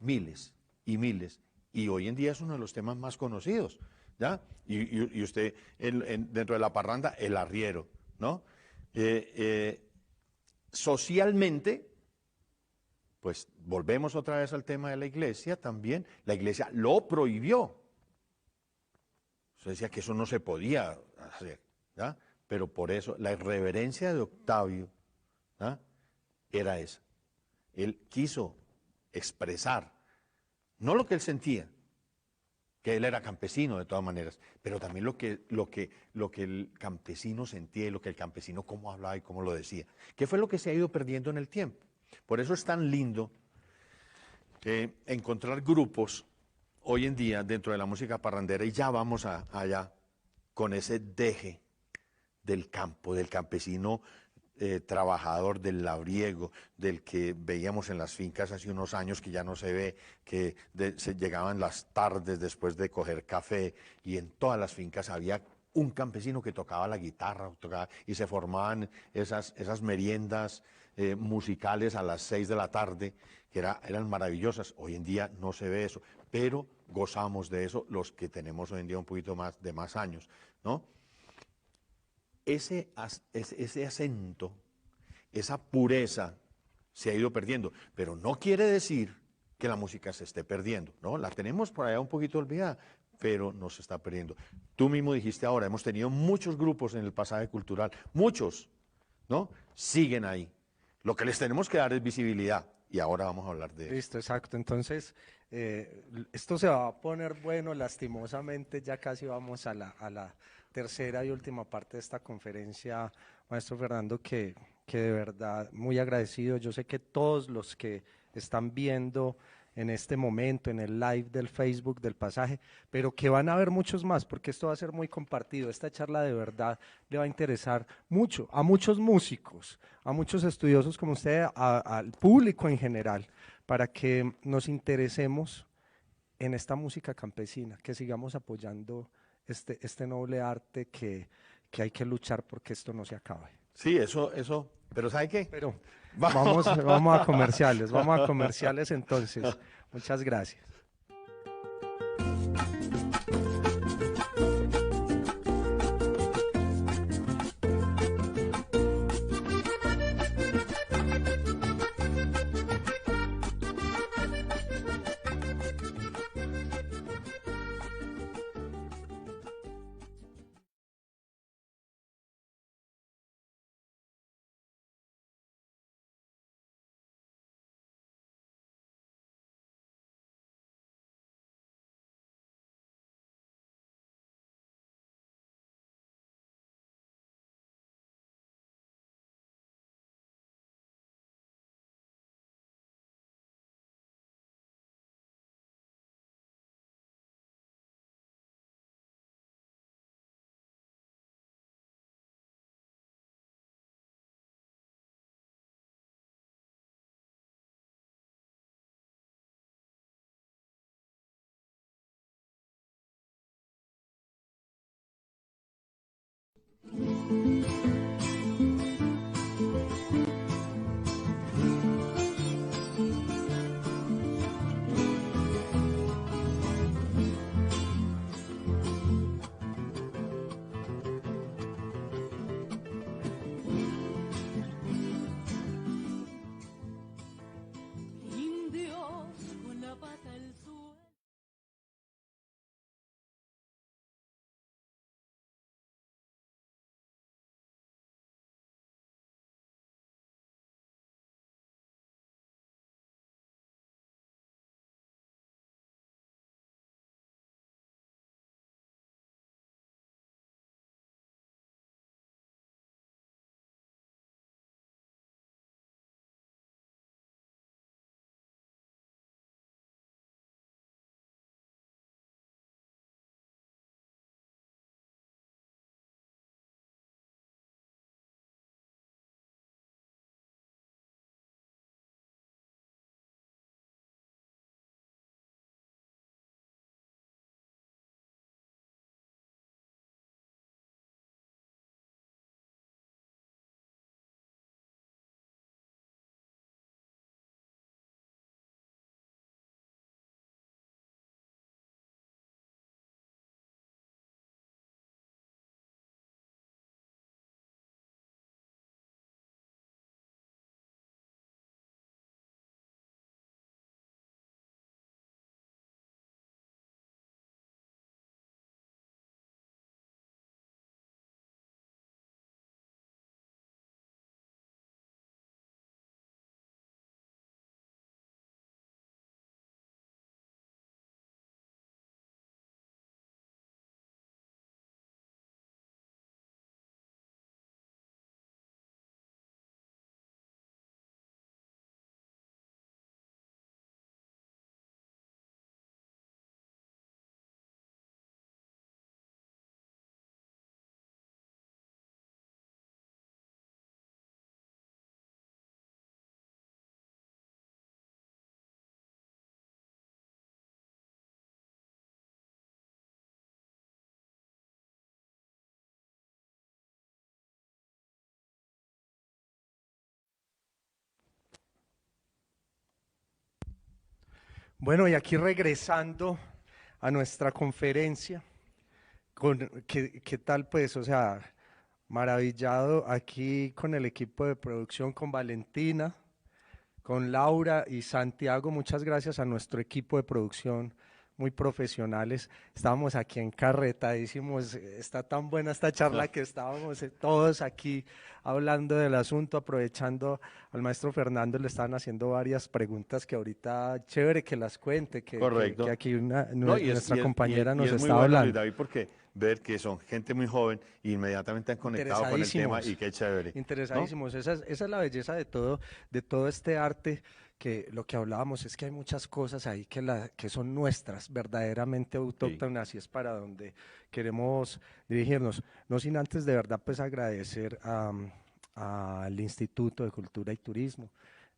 [SPEAKER 4] miles y miles, y hoy en día es uno de los temas más conocidos, ¿ya? Y usted, dentro de la parranda, el arriero, ¿no? Socialmente, pues volvemos otra vez al tema de la iglesia también, la iglesia lo prohibió, se decía que eso no se podía hacer, ¿ya? Pero por eso la irreverencia de Octavio era esa. Él quiso expresar, no lo que él sentía, que él era campesino de todas maneras, pero también lo que el campesino sentía y lo que el campesino cómo hablaba y cómo lo decía. ¿Qué fue lo que se ha ido perdiendo en el tiempo? Por eso es tan lindo encontrar grupos hoy en día dentro de la música parrandera y ya vamos allá con ese deje del campo, del campesino trabajador, del labriego, del que veíamos en las fincas hace unos años que ya no se ve, que se llegaban las tardes después de coger café y en todas las fincas había un campesino que tocaba la guitarra y se formaban esas meriendas musicales a las 6 de la tarde, que eran maravillosas. Hoy en día no se ve eso, pero gozamos de eso los que tenemos hoy en día un poquito más de más años, ¿no? Ese acento, esa pureza se ha ido perdiendo, pero no quiere decir que la música se esté perdiendo, ¿no? La tenemos por allá un poquito olvidada, pero no se está perdiendo. Tú mismo dijiste ahora, hemos tenido muchos grupos en el pasaje cultural, muchos, ¿no? Siguen ahí. Lo que les tenemos que dar es visibilidad y ahora vamos a hablar de eso.
[SPEAKER 3] Listo, exacto. Entonces, esto se va a poner bueno, lastimosamente ya casi vamos a la tercera y última parte de esta conferencia, maestro Fernando, que de verdad muy agradecido. Yo sé que todos los que están viendo en este momento, en el live del Facebook del pasaje, pero que van a haber muchos más, porque esto va a ser muy compartido. Esta charla de verdad le va a interesar mucho a muchos músicos, a muchos estudiosos como usted, al público en general, para que nos interesemos en esta música campesina, que sigamos apoyando este noble arte que hay que luchar porque esto no se acabe.
[SPEAKER 4] Sí, pero ¿sabe qué?
[SPEAKER 3] Pero vamos a comerciales entonces. Muchas gracias. Bueno, y aquí regresando a nuestra conferencia, ¿qué tal pues? O sea, maravillado aquí con el equipo de producción, con Valentina, con Laura y Santiago. Muchas gracias a nuestro equipo de producción, muy profesionales. Estábamos aquí encarretadísimos. Está tan buena esta charla que estábamos todos aquí hablando del asunto, aprovechando al maestro Fernando, le estaban haciendo varias preguntas que ahorita chévere que las cuente,
[SPEAKER 4] Correcto.
[SPEAKER 3] que aquí
[SPEAKER 4] No,
[SPEAKER 3] nuestra compañera nos
[SPEAKER 4] es muy
[SPEAKER 3] está
[SPEAKER 4] bueno, Luis
[SPEAKER 3] hablando.
[SPEAKER 4] David, porque ver que son gente muy joven e inmediatamente han conectado con el tema y qué chévere, ¿no?
[SPEAKER 3] Interesadísimos. Esa es la belleza de todo este arte, que lo que hablábamos es que hay muchas cosas ahí que son nuestras, verdaderamente autóctonas, y es para donde queremos dirigirnos. No sin antes de verdad pues agradecer al Instituto de Cultura y Turismo,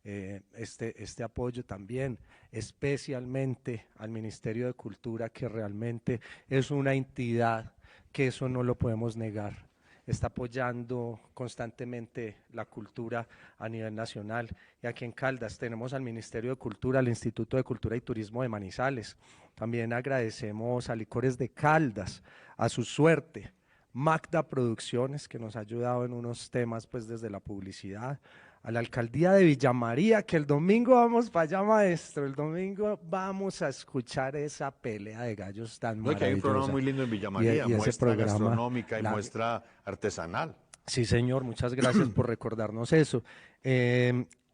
[SPEAKER 3] este apoyo también, especialmente al Ministerio de Cultura, que realmente es una entidad que eso no lo podemos negar. está apoyando constantemente la cultura a nivel nacional. Y aquí en Caldas tenemos al Ministerio de Cultura, al Instituto de Cultura y Turismo de Manizales. También agradecemos a Licores de Caldas, a Su Suerte, Magda Producciones, que nos ha ayudado en unos temas pues desde la publicidad, a la Alcaldía de Villa María, que el domingo vamos para allá, maestro, el domingo vamos a escuchar esa pelea de gallos tan
[SPEAKER 4] No, que hay un programa
[SPEAKER 3] maravillosa.
[SPEAKER 4] muy lindo en Villa María,
[SPEAKER 3] Y ese
[SPEAKER 4] muestra
[SPEAKER 3] programa,
[SPEAKER 4] gastronómica y muestra artesanal.
[SPEAKER 3] Sí, señor, muchas gracias por recordarnos eso.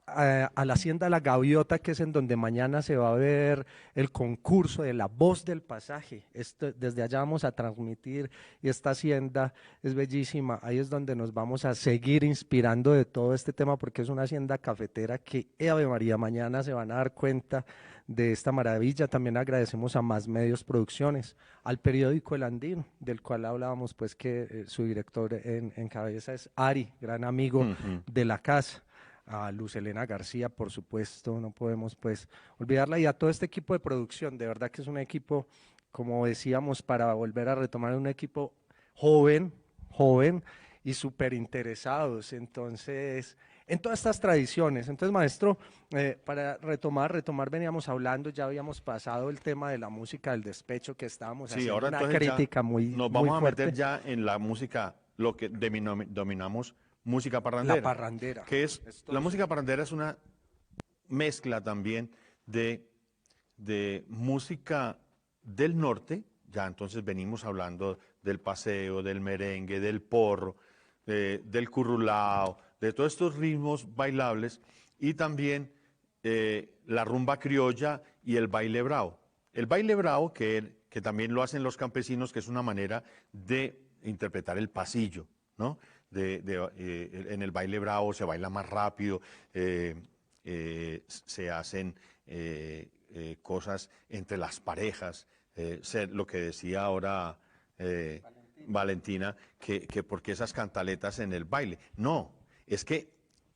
[SPEAKER 3] A la Hacienda La Gaviota, que es en donde mañana se va a ver el concurso de la voz del pasaje. Desde allá vamos a transmitir y esta hacienda es bellísima. Ahí es donde nos vamos a seguir inspirando de todo este tema porque es una hacienda cafetera que, Ave María, mañana se van a dar cuenta de esta maravilla. También agradecemos a Más Medios Producciones, al periódico El Andino, del cual hablábamos, pues que su director en cabeza es Ari, gran amigo de la casa. A Luz Elena García, por supuesto, no podemos pues olvidarla, y a todo este equipo de producción. De verdad que es un equipo, como decíamos, para volver a retomar, un equipo joven y súper interesados, entonces, en todas estas tradiciones. Entonces, maestro, para retomar, veníamos hablando, ya habíamos pasado el tema de la música del despecho, que estábamos haciendo
[SPEAKER 4] ahora
[SPEAKER 3] una crítica muy
[SPEAKER 4] nos vamos
[SPEAKER 3] muy
[SPEAKER 4] a
[SPEAKER 3] fuerte.
[SPEAKER 4] meter ya en la música, lo que dominamos música parrandera.
[SPEAKER 3] La parrandera.
[SPEAKER 4] Que es, la música parrandera es una mezcla también de música del norte, ya entonces venimos hablando del paseo, del merengue, del porro, del currulao, de todos estos ritmos bailables, y también la rumba criolla y el baile bravo. El baile bravo, que también lo hacen los campesinos, que es una manera de interpretar el pasillo, ¿no? En el baile bravo se baila más rápido, se hacen cosas entre las parejas, lo que decía ahora Valentina, que porque esas cantaletas en el baile. No, es que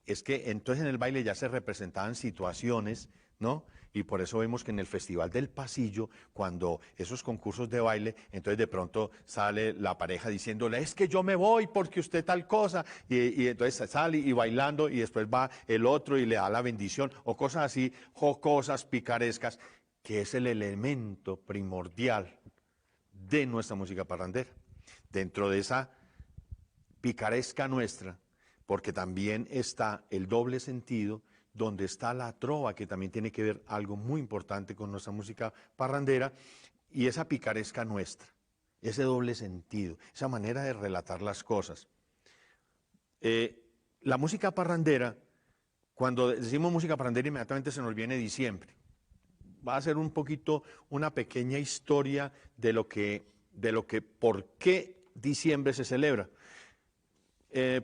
[SPEAKER 4] entonces en el baile ya se representaban situaciones, ¿no? Y por eso vemos que en el Festival del Pasillo, cuando esos concursos de baile, entonces de pronto sale la pareja diciéndole, es que yo me voy porque usted tal cosa, y entonces sale y bailando, y después va el otro y le da la bendición, o cosas así, jocosas, picarescas, que es el elemento primordial de nuestra música parrandera. Dentro de esa picaresca nuestra, porque también está el doble sentido, donde está la trova, que también tiene que ver algo muy importante con nuestra música parrandera, y esa picaresca nuestra, ese doble sentido, esa manera de relatar las cosas. La música parrandera, cuando decimos música parrandera, inmediatamente se nos viene diciembre. Va a ser un poquito una pequeña historia de lo que por qué diciembre se celebra.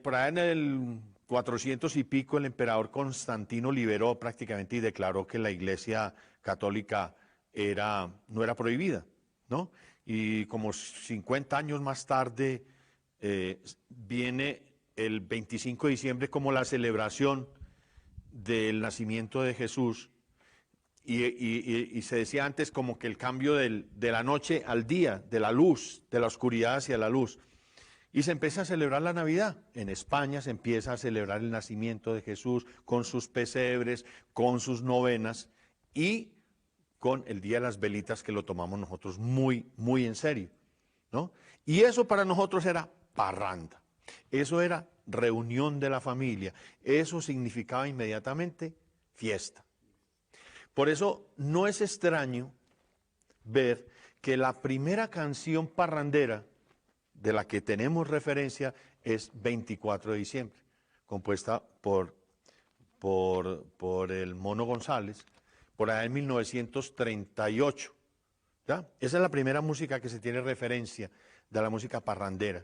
[SPEAKER 4] Por ahí en el 400 y pico, el emperador Constantino liberó prácticamente y declaró que la Iglesia católica no era prohibida, ¿no? Y como 50 años más tarde viene el 25 de diciembre como la celebración del nacimiento de Jesús, y se decía antes como que el cambio de la noche al día, de la luz, de la oscuridad hacia la luz. Y se empieza a celebrar la Navidad. En España se empieza a celebrar el nacimiento de Jesús con sus pesebres, con sus novenas y con el Día de las Velitas, que lo tomamos nosotros muy, muy en serio, ¿no? Y eso para nosotros era parranda. Eso era reunión de la familia. Eso significaba inmediatamente fiesta. Por eso no es extraño ver que la primera canción parrandera de la que tenemos referencia es 24 de diciembre, compuesta por el Mono González, por allá en 1938. ¿Ya? Esa es la primera música que se tiene referencia de la música parrandera.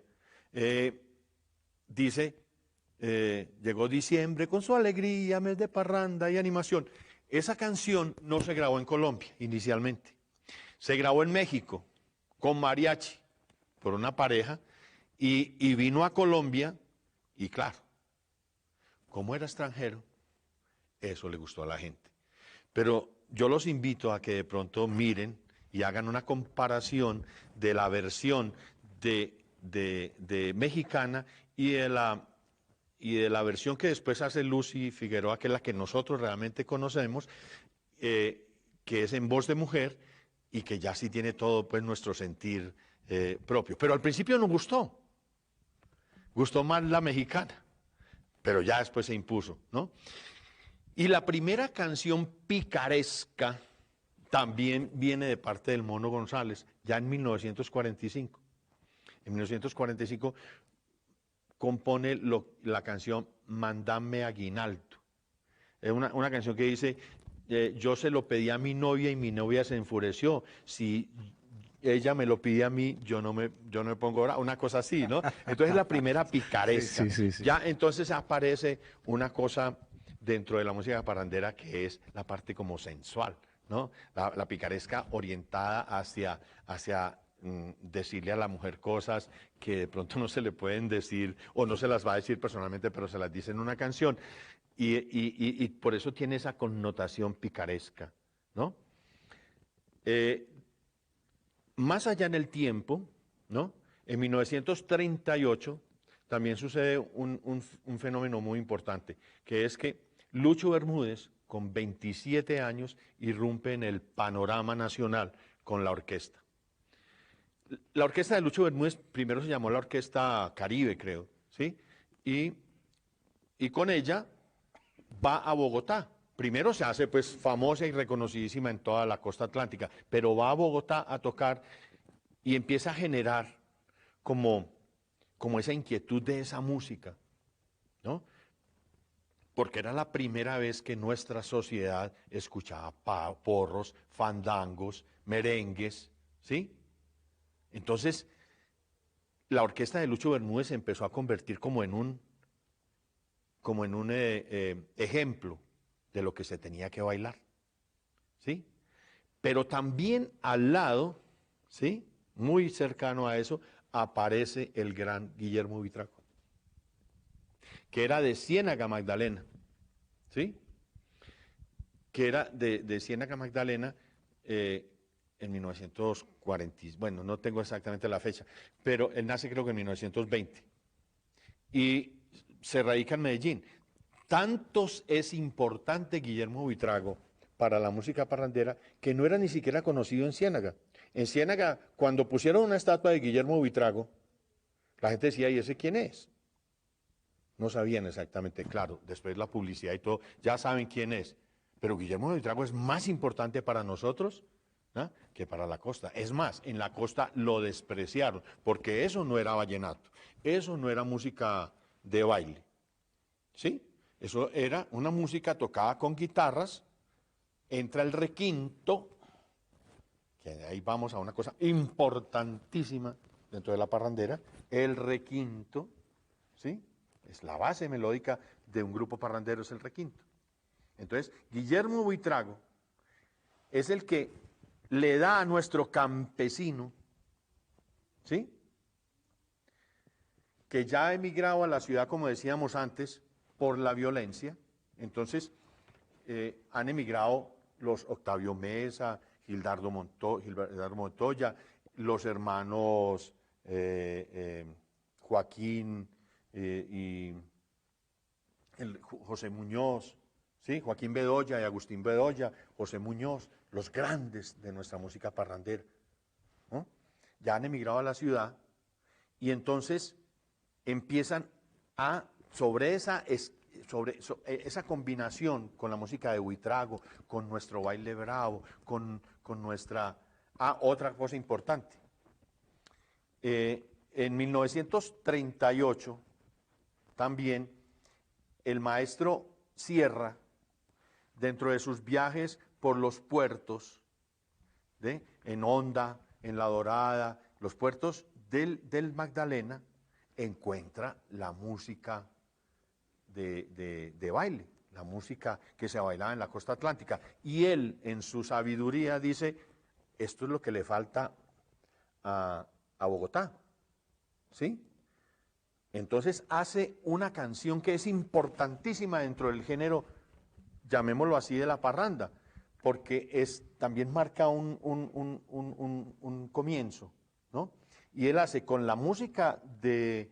[SPEAKER 4] Dice, llegó diciembre con su alegría, mes de parranda y animación. Esa canción no se grabó en Colombia inicialmente, se grabó en México con mariachi, por una pareja, y vino a Colombia, y claro, como era extranjero, eso le gustó a la gente. Pero yo los invito a que de pronto miren y hagan una comparación de la versión de de mexicana y de la versión que después hace Lucy Figueroa, que es la que nosotros realmente conocemos, que es en voz de mujer y que ya sí tiene todo pues nuestro sentir propio. Pero al principio nos gustó más la mexicana, pero ya después se impuso, ¿no? Y la primera canción picaresca también viene de parte del Mono González, ya en 1945. En 1945 compone la canción Mandame Aguinaldo. Es una canción que dice, yo se lo pedí a mi novia y mi novia se enfureció. Si ella me lo pide a mí, yo no me pongo ahora, una cosa así, ¿no? Entonces es la primera picaresca.
[SPEAKER 3] Sí.
[SPEAKER 4] Ya entonces aparece una cosa dentro de la música parrandera que es la parte como sensual, ¿no? La picaresca orientada hacia decirle a la mujer cosas que de pronto no se le pueden decir o no se las va a decir personalmente, pero se las dice en una canción. Y por eso tiene esa connotación picaresca, ¿no? Más allá en el tiempo, ¿no? En 1938 también sucede un fenómeno muy importante, que es que Lucho Bermúdez, con 27 años, irrumpe en el panorama nacional con la orquesta. La orquesta de Lucho Bermúdez primero se llamó la Orquesta Caribe, creo, ¿sí? Y con ella va a Bogotá. Primero se hace pues famosa y reconocidísima en toda la costa atlántica, pero va a Bogotá a tocar y empieza a generar como esa inquietud de esa música, ¿no? Porque era la primera vez que nuestra sociedad escuchaba porros, fandangos, merengues, ¿sí? Entonces, la orquesta de Lucho Bermúdez se empezó a convertir como en un ejemplo de lo que se tenía que bailar, ¿sí? Pero también al lado, ¿sí?, muy cercano a eso, aparece el gran Guillermo Buitrago, que era de Ciénaga Magdalena, ¿sí? Que era de Ciénaga Magdalena en 1940, bueno, no tengo exactamente la fecha, pero él nace creo que en 1920 y se radica en Medellín. Tantos es importante Guillermo Buitrago para la música parrandera que no era ni siquiera conocido en Ciénaga. En Ciénaga, cuando pusieron una estatua de Guillermo Buitrago, la gente decía, ¿y ese quién es? No sabían exactamente, claro, después la publicidad y todo, ya saben quién es. Pero Guillermo Buitrago es más importante para nosotros, ¿no?, que para la costa. Es más, en la costa lo despreciaron, porque eso no era vallenato, eso no era música de baile, ¿sí? Eso era una música tocada con guitarras, entra el requinto, que ahí vamos a una cosa importantísima dentro de la parrandera, el requinto, ¿sí? Es la base melódica de un grupo parrandero, es el requinto. Entonces, Guillermo Buitrago es el que le da a nuestro campesino, ¿sí?, que ya ha emigrado a la ciudad, como decíamos antes, por la violencia. Entonces, han emigrado los Octavio Mesa, Gildardo Montoya, los hermanos Joaquín y José Muñoz, ¿sí?, Joaquín Bedoya y Agustín Bedoya, José Muñoz, los grandes de nuestra música parrandera, ¿no? Ya han emigrado a la ciudad y entonces empiezan a, sobre esa combinación con la música de Buitrago, con nuestro baile bravo, con nuestra... otra cosa importante. En 1938, también, el maestro Sierra, dentro de sus viajes por los puertos, en Honda, en La Dorada, los puertos del Magdalena, encuentra la música de baile, la música que se bailaba en la costa atlántica. Y él, en su sabiduría, dice, esto es lo que le falta a Bogotá, ¿sí? Entonces hace una canción que es importantísima dentro del género, llamémoslo así, de la parranda, porque también marca un comienzo, ¿no? Y él hace con la música del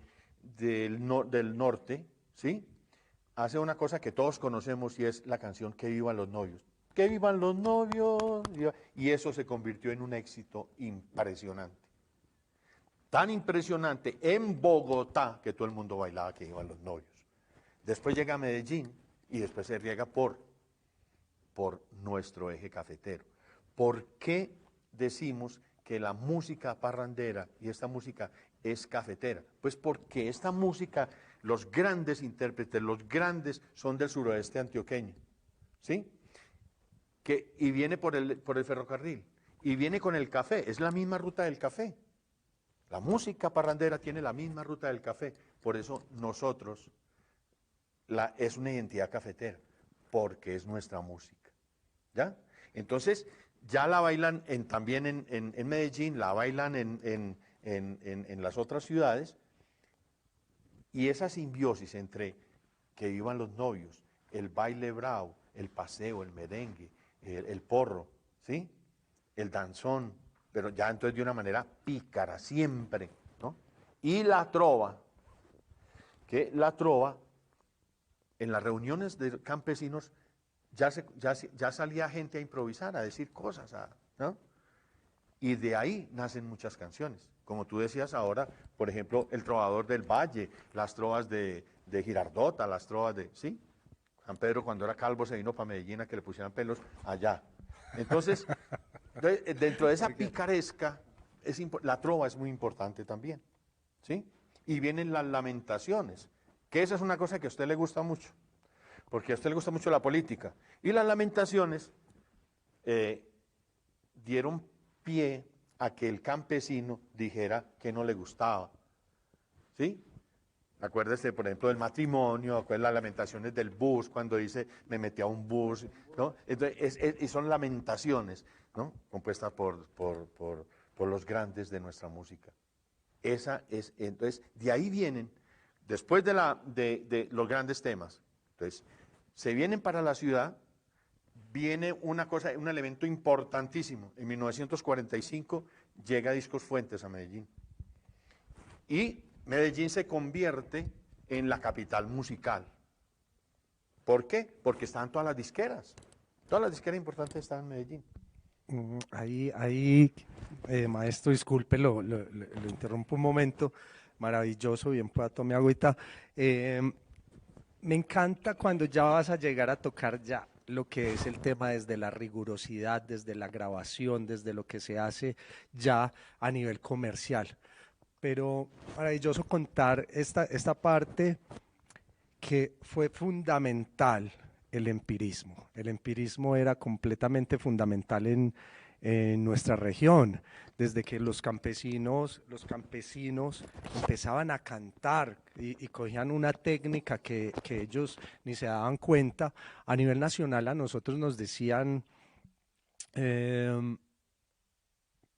[SPEAKER 4] norte, ¿sí? Hace una cosa que todos conocemos y es la canción Que vivan los novios. Que vivan los novios. Y eso se convirtió en un éxito impresionante. Tan impresionante en Bogotá que todo el mundo bailaba Que vivan los novios. Después llega a Medellín y después se riega por nuestro eje cafetero. ¿Por qué decimos que la música parrandera y esta música es cafetera? Pues porque esta música, los grandes intérpretes, los grandes son del suroeste antioqueño, ¿sí? Y viene por el ferrocarril, y viene con el café, es la misma ruta del café. La música parrandera tiene la misma ruta del café, por eso nosotros es una identidad cafetera, porque es nuestra música, ¿ya? Entonces, ya la bailan también en Medellín, la bailan en las otras ciudades, y esa simbiosis entre Que vivan los novios, el baile bravo, el paseo, el merengue, el porro, ¿sí? El danzón, pero ya entonces de una manera pícara siempre, ¿no? Y la trova, que la trova, en las reuniones de campesinos, ya salía gente a improvisar, a decir cosas, ¿no? Y de ahí nacen muchas canciones. Como tú decías ahora, por ejemplo, El Trovador del Valle, las trovas de Girardota, las trovas de... ¿sí? San Pedro cuando era calvo se vino para Medellín a que le pusieran pelos allá. Entonces, dentro de esa picaresca, la trova es muy importante también, ¿sí? Y vienen las lamentaciones, que esa es una cosa que a usted le gusta mucho, porque a usted le gusta mucho la política. Y las lamentaciones dieron pie a que el campesino dijera que no le gustaba, ¿sí? Acuérdese, por ejemplo, del matrimonio, acuérdese las lamentaciones del bus, cuando dice, me metí a un bus, ¿no? Entonces, y son lamentaciones, ¿no? Compuestas por los grandes de nuestra música. Entonces, de ahí vienen, después de los grandes temas, entonces, se vienen para la ciudad, viene un elemento importantísimo. En 1945 llega Discos Fuentes a Medellín. Y Medellín se convierte en la capital musical. ¿Por qué? Porque están todas las disqueras. Todas las disqueras importantes están en Medellín.
[SPEAKER 3] Ahí, maestro, disculpe, lo interrumpo un momento. Maravilloso, bien pueda tomar agüita. Me encanta cuando ya vas a llegar a tocar ya lo que es el tema desde la rigurosidad, desde la grabación, desde lo que se hace ya a nivel comercial. Pero maravilloso contar esta parte que fue fundamental, el empirismo. El empirismo era completamente fundamental en nuestra región, desde que los campesinos empezaban a cantar y cogían una técnica que ellos ni se daban cuenta. A nivel nacional a nosotros nos decían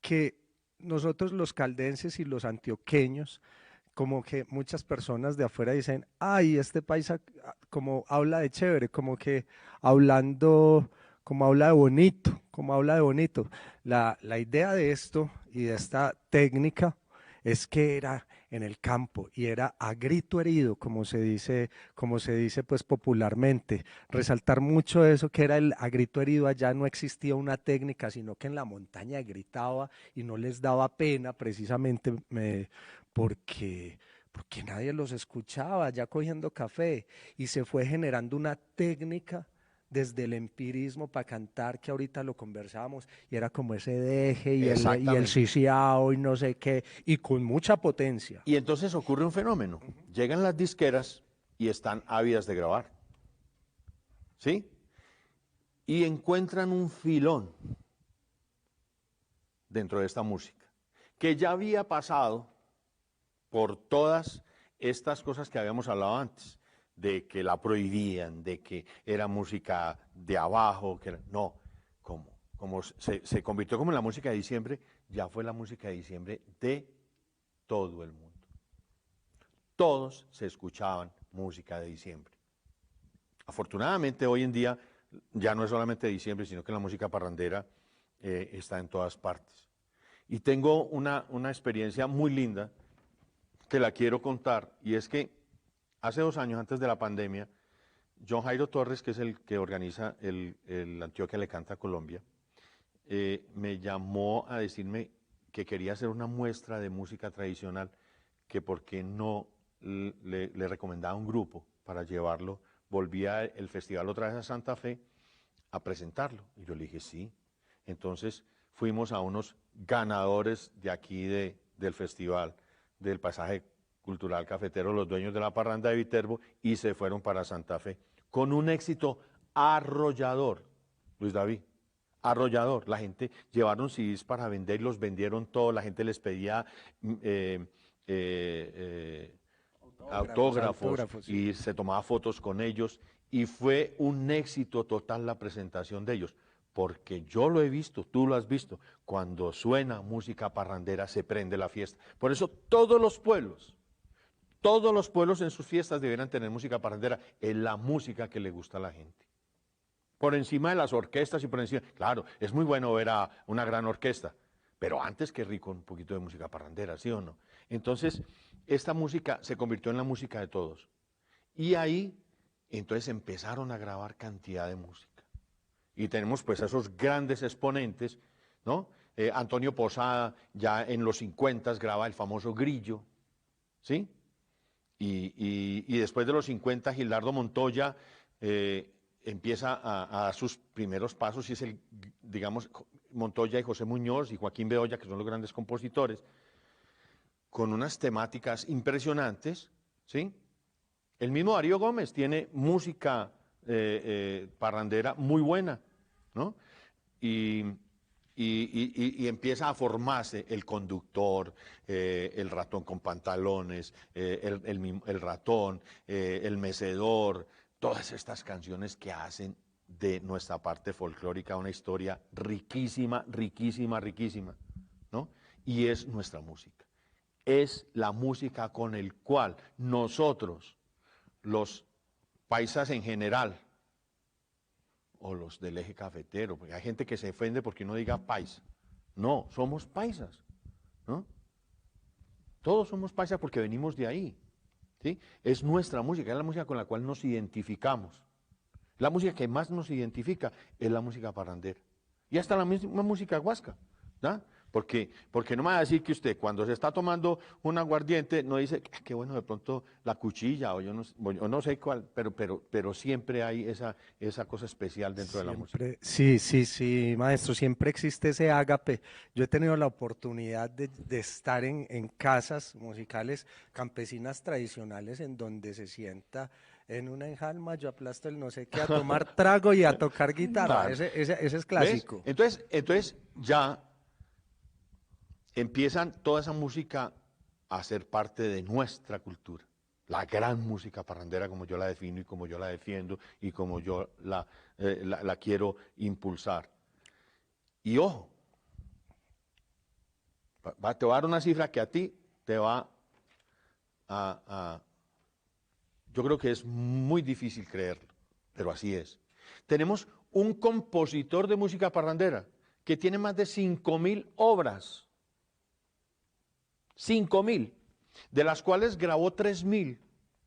[SPEAKER 3] que nosotros los caldenses y los antioqueños, como que muchas personas de afuera dicen, ay, este paisa como habla de chévere, como que hablando, como habla de bonito, como habla de bonito. La idea de esto y de esta técnica es que era en el campo y era a grito herido, como se dice pues popularmente. Resaltar mucho eso, que era el a grito herido, allá no existía una técnica, sino que en la montaña gritaba y no les daba pena precisamente porque nadie los escuchaba, ya cogiendo café, y se fue generando una técnica desde el empirismo para cantar, que ahorita lo conversábamos, y era como ese deje y el sisiao y no sé qué, y con mucha potencia.
[SPEAKER 4] Y entonces ocurre un fenómeno. Llegan las disqueras y están ávidas de grabar, ¿sí? Y encuentran un filón dentro de esta música, que ya había pasado por todas estas cosas que habíamos hablado antes, de que la prohibían, de que era música de abajo, no, como se convirtió como en la música de diciembre, ya fue la música de diciembre de todo el mundo. Todos se escuchaban música de diciembre. Afortunadamente hoy en día ya no es solamente de diciembre, sino que la música parrandera está en todas partes. Y tengo una experiencia muy linda que la quiero contar, y es que hace 2 años, antes de la pandemia, John Jairo Torres, que es el que organiza el Antioquia Le Canta Colombia, me llamó a decirme que quería hacer una muestra de música tradicional, que por qué no le recomendaba un grupo para llevarlo. Volvía el festival otra vez a Santa Fe a presentarlo. Y yo le dije, sí. Entonces fuimos a unos ganadores de aquí del festival, del pasaje cultural cafetero, los dueños de la parranda de Viterbo, y se fueron para Santa Fe, con un éxito arrollador, Luis David. Arrollador. La gente llevaron CDs para vender, los vendieron todos, la gente les pedía autógrafos
[SPEAKER 3] sí.
[SPEAKER 4] Y se tomaba fotos con ellos, y fue un éxito total la presentación de ellos, porque yo lo he visto, tú lo has visto, cuando suena música parrandera se prende la fiesta. Por eso todos los pueblos en sus fiestas deberían tener música parrandera, es la música que le gusta a la gente. Por encima de las orquestas y por encima, claro, es muy bueno ver a una gran orquesta, pero antes qué rico un poquito de música parrandera, ¿sí o no? Entonces, esta música se convirtió en la música de todos. Y ahí, entonces empezaron a grabar cantidad de música. Y tenemos pues esos grandes exponentes, ¿no? Antonio Posada, ya en los 50 graba el famoso Grillo, ¿sí? Y después de los 50, Gilardo Montoya empieza a dar sus primeros pasos, y es digamos, Montoya y José Muñoz y Joaquín Bedoya, que son los grandes compositores, con unas temáticas impresionantes, ¿sí? El mismo Darío Gómez tiene música parrandera muy buena, ¿no? Y empieza a formarse el conductor, el ratón con pantalones, el ratón, el mecedor, todas estas canciones que hacen de nuestra parte folclórica una historia riquísima, riquísima, riquísima, ¿no? Y es nuestra música. Es la música con el cual nosotros, los paisas en general, o los del eje cafetero, porque hay gente que se ofende porque uno diga paisa. No, somos paisas, ¿no? Todos somos paisas porque venimos de ahí, ¿sí? Es nuestra música, es la música con la cual nos identificamos. La música que más nos identifica es la música parrandera. Y hasta la misma música huasca, ¿no? Porque no me va a decir que usted, cuando se está tomando un aguardiente, no dice, qué bueno, de pronto la cuchilla, o yo no sé cuál, pero siempre hay esa cosa especial dentro de la música.
[SPEAKER 3] Sí, maestro, siempre existe ese ágape. Yo he tenido la oportunidad de estar en casas musicales campesinas tradicionales en donde se sienta en una enjalma, yo aplasto el no sé qué, a tomar trago y a tocar guitarra.
[SPEAKER 4] Claro.
[SPEAKER 3] Ese es clásico.
[SPEAKER 4] ¿Ves? Entonces ya empiezan toda esa música a ser parte de nuestra cultura. La gran música parrandera, como yo la defino y como yo la defiendo y como yo la quiero impulsar. Y ojo, te voy a dar una cifra que a ti te va yo creo que es muy difícil creerlo, pero así es. Tenemos un compositor de música parrandera que tiene más de 5.000 obras. 5.000, de las cuales grabó 3.000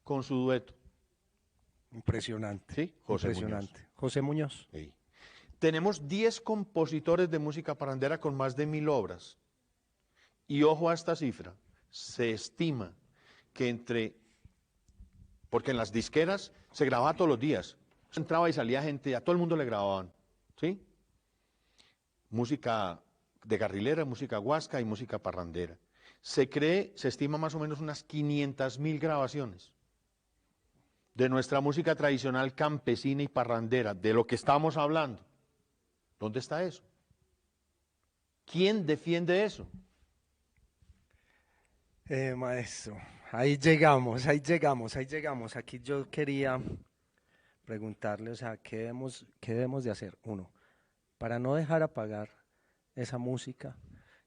[SPEAKER 4] con su dueto.
[SPEAKER 3] Impresionante.
[SPEAKER 4] ¿Sí?
[SPEAKER 3] Impresionante.
[SPEAKER 4] Muñoz.
[SPEAKER 3] José Muñoz.
[SPEAKER 4] Sí. Tenemos 10 compositores de música parrandera con más de 1.000 obras. Y ojo a esta cifra, se estima que porque en las disqueras se grababa todos los días, entraba y salía gente, a todo el mundo le grababan, ¿sí? Música de carrilera, música huasca y música parrandera. Se estima más o menos unas 500.000 grabaciones de nuestra música tradicional campesina y parrandera, de lo que estamos hablando. ¿Dónde está eso? ¿Quién defiende eso?
[SPEAKER 3] Maestro, ahí llegamos. Aquí yo quería preguntarle, o sea, ¿qué debemos de hacer? Uno, para no dejar apagar esa música,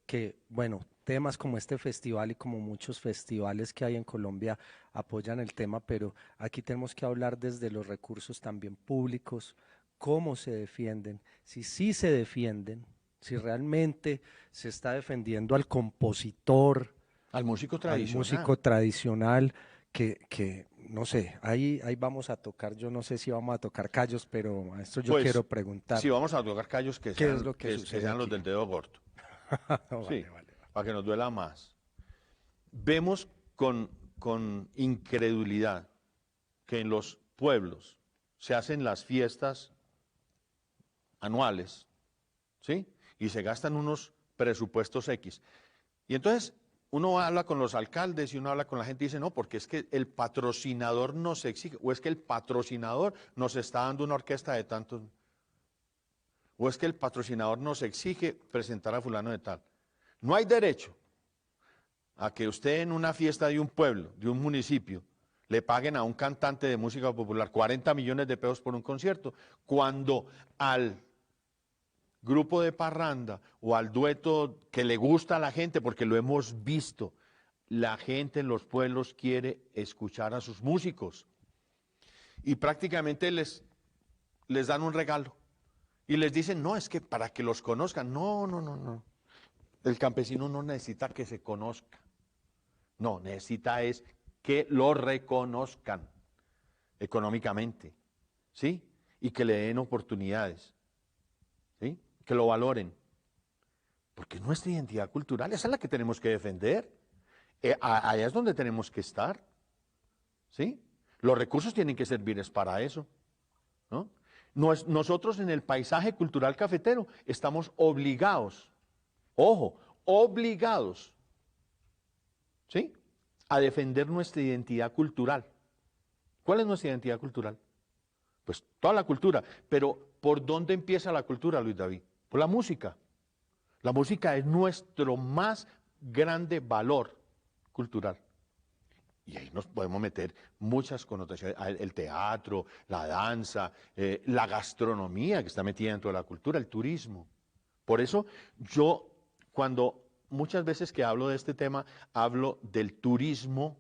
[SPEAKER 3] que, bueno, temas como este festival y como muchos festivales que hay en Colombia apoyan el tema, pero aquí tenemos que hablar desde los recursos también públicos, cómo se defienden, si sí se defienden, si realmente se está defendiendo al compositor,
[SPEAKER 4] Al músico
[SPEAKER 3] al
[SPEAKER 4] tradicional.
[SPEAKER 3] músico tradicional, que no sé, ahí vamos a tocar, yo no sé si vamos a tocar callos, pero a esto yo
[SPEAKER 4] Pues,
[SPEAKER 3] quiero preguntar,
[SPEAKER 4] si vamos a tocar callos que
[SPEAKER 3] ¿qué es
[SPEAKER 4] sean,
[SPEAKER 3] lo que
[SPEAKER 4] que
[SPEAKER 3] sucede
[SPEAKER 4] sean los
[SPEAKER 3] aquí?
[SPEAKER 4] del dedo gordo. Sí,
[SPEAKER 3] Vale, vale.
[SPEAKER 4] para que nos duela más. Vemos con incredulidad que en los pueblos se hacen las fiestas anuales, ¿sí? Y se gastan unos presupuestos X. Y entonces uno habla con los alcaldes y uno habla con la gente y dice, no, porque es que el patrocinador nos exige, o es que el patrocinador nos está dando una orquesta de tantos, o es que el patrocinador nos exige presentar a fulano de tal. No hay derecho a que usted en una fiesta de un pueblo, de un municipio, le paguen a un cantante de música popular 40 millones de pesos por un concierto, cuando al grupo de parranda o al dueto que le gusta a la gente, porque lo hemos visto, la gente en los pueblos quiere escuchar a sus músicos y prácticamente les dan un regalo y les dicen, no, es que para que los conozcan, no, no, no, no. El campesino no necesita que se conozca, no, necesita es que lo reconozcan económicamente, ¿sí? Y que le den oportunidades, ¿sí? Que lo valoren, porque es nuestra identidad cultural, esa es la que tenemos que defender, allá es donde tenemos que estar, ¿sí? Los recursos tienen que servir es para eso, ¿no? Nosotros en el paisaje cultural cafetero estamos obligados, ojo, obligados, ¿sí? A defender nuestra identidad cultural. ¿Cuál es nuestra identidad cultural? Pues toda la cultura, pero ¿por dónde empieza la cultura, Luis David? Por la música. La música es nuestro más grande valor cultural. Y ahí nos podemos meter muchas connotaciones, el teatro, la danza, la gastronomía que está metida dentro de la cultura, el turismo. Por eso yo, cuando muchas veces que hablo de este tema, hablo del turismo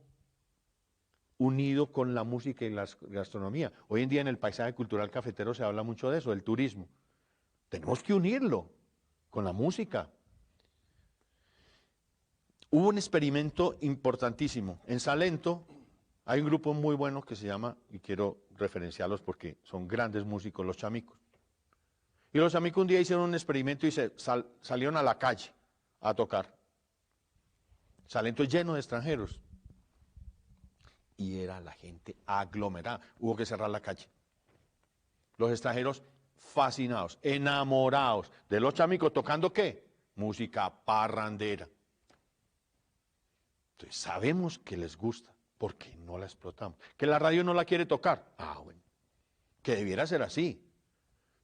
[SPEAKER 4] unido con la música y la gastronomía. Hoy en día en el paisaje cultural cafetero se habla mucho de eso, del turismo. Tenemos que unirlo con la música. Hubo un experimento importantísimo. En Salento hay un grupo muy bueno que se llama, y quiero referenciarlos porque son grandes músicos, los Chamicos. Y los Chamicos un día hicieron un experimento y salieron a la calle a tocar. Salento es lleno de extranjeros. Y era la gente aglomerada. Hubo que cerrar la calle. Los extranjeros fascinados, enamorados de los Chamicos, ¿tocando qué? Música parrandera. Entonces sabemos que les gusta, porque no la explotamos. Que la radio no la quiere tocar. Ah, bueno. Que debiera ser así.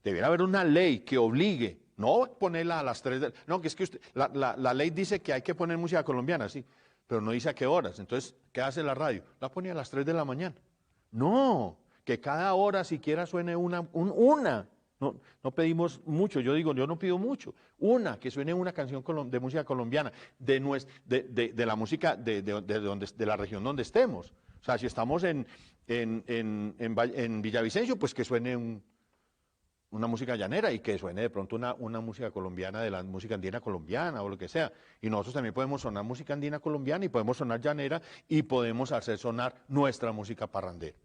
[SPEAKER 4] Debiera haber una ley que obligue, no ponerla a las 3 de... No, que es que usted, la ley dice que hay que poner música colombiana, sí, pero no dice a qué horas. Entonces, ¿qué hace la radio? La pone a las 3 de la mañana. No, que cada hora siquiera suene una. No pedimos mucho, yo digo, yo no pido mucho. Una, que suene una canción de música colombiana, de la música de la región donde estemos. O sea, si estamos en Villavicencio, pues que suene una música llanera y que suene de pronto una música colombiana, de la música andina colombiana o lo que sea. Y nosotros también podemos sonar música andina colombiana y podemos sonar llanera y podemos hacer sonar nuestra música parrandera.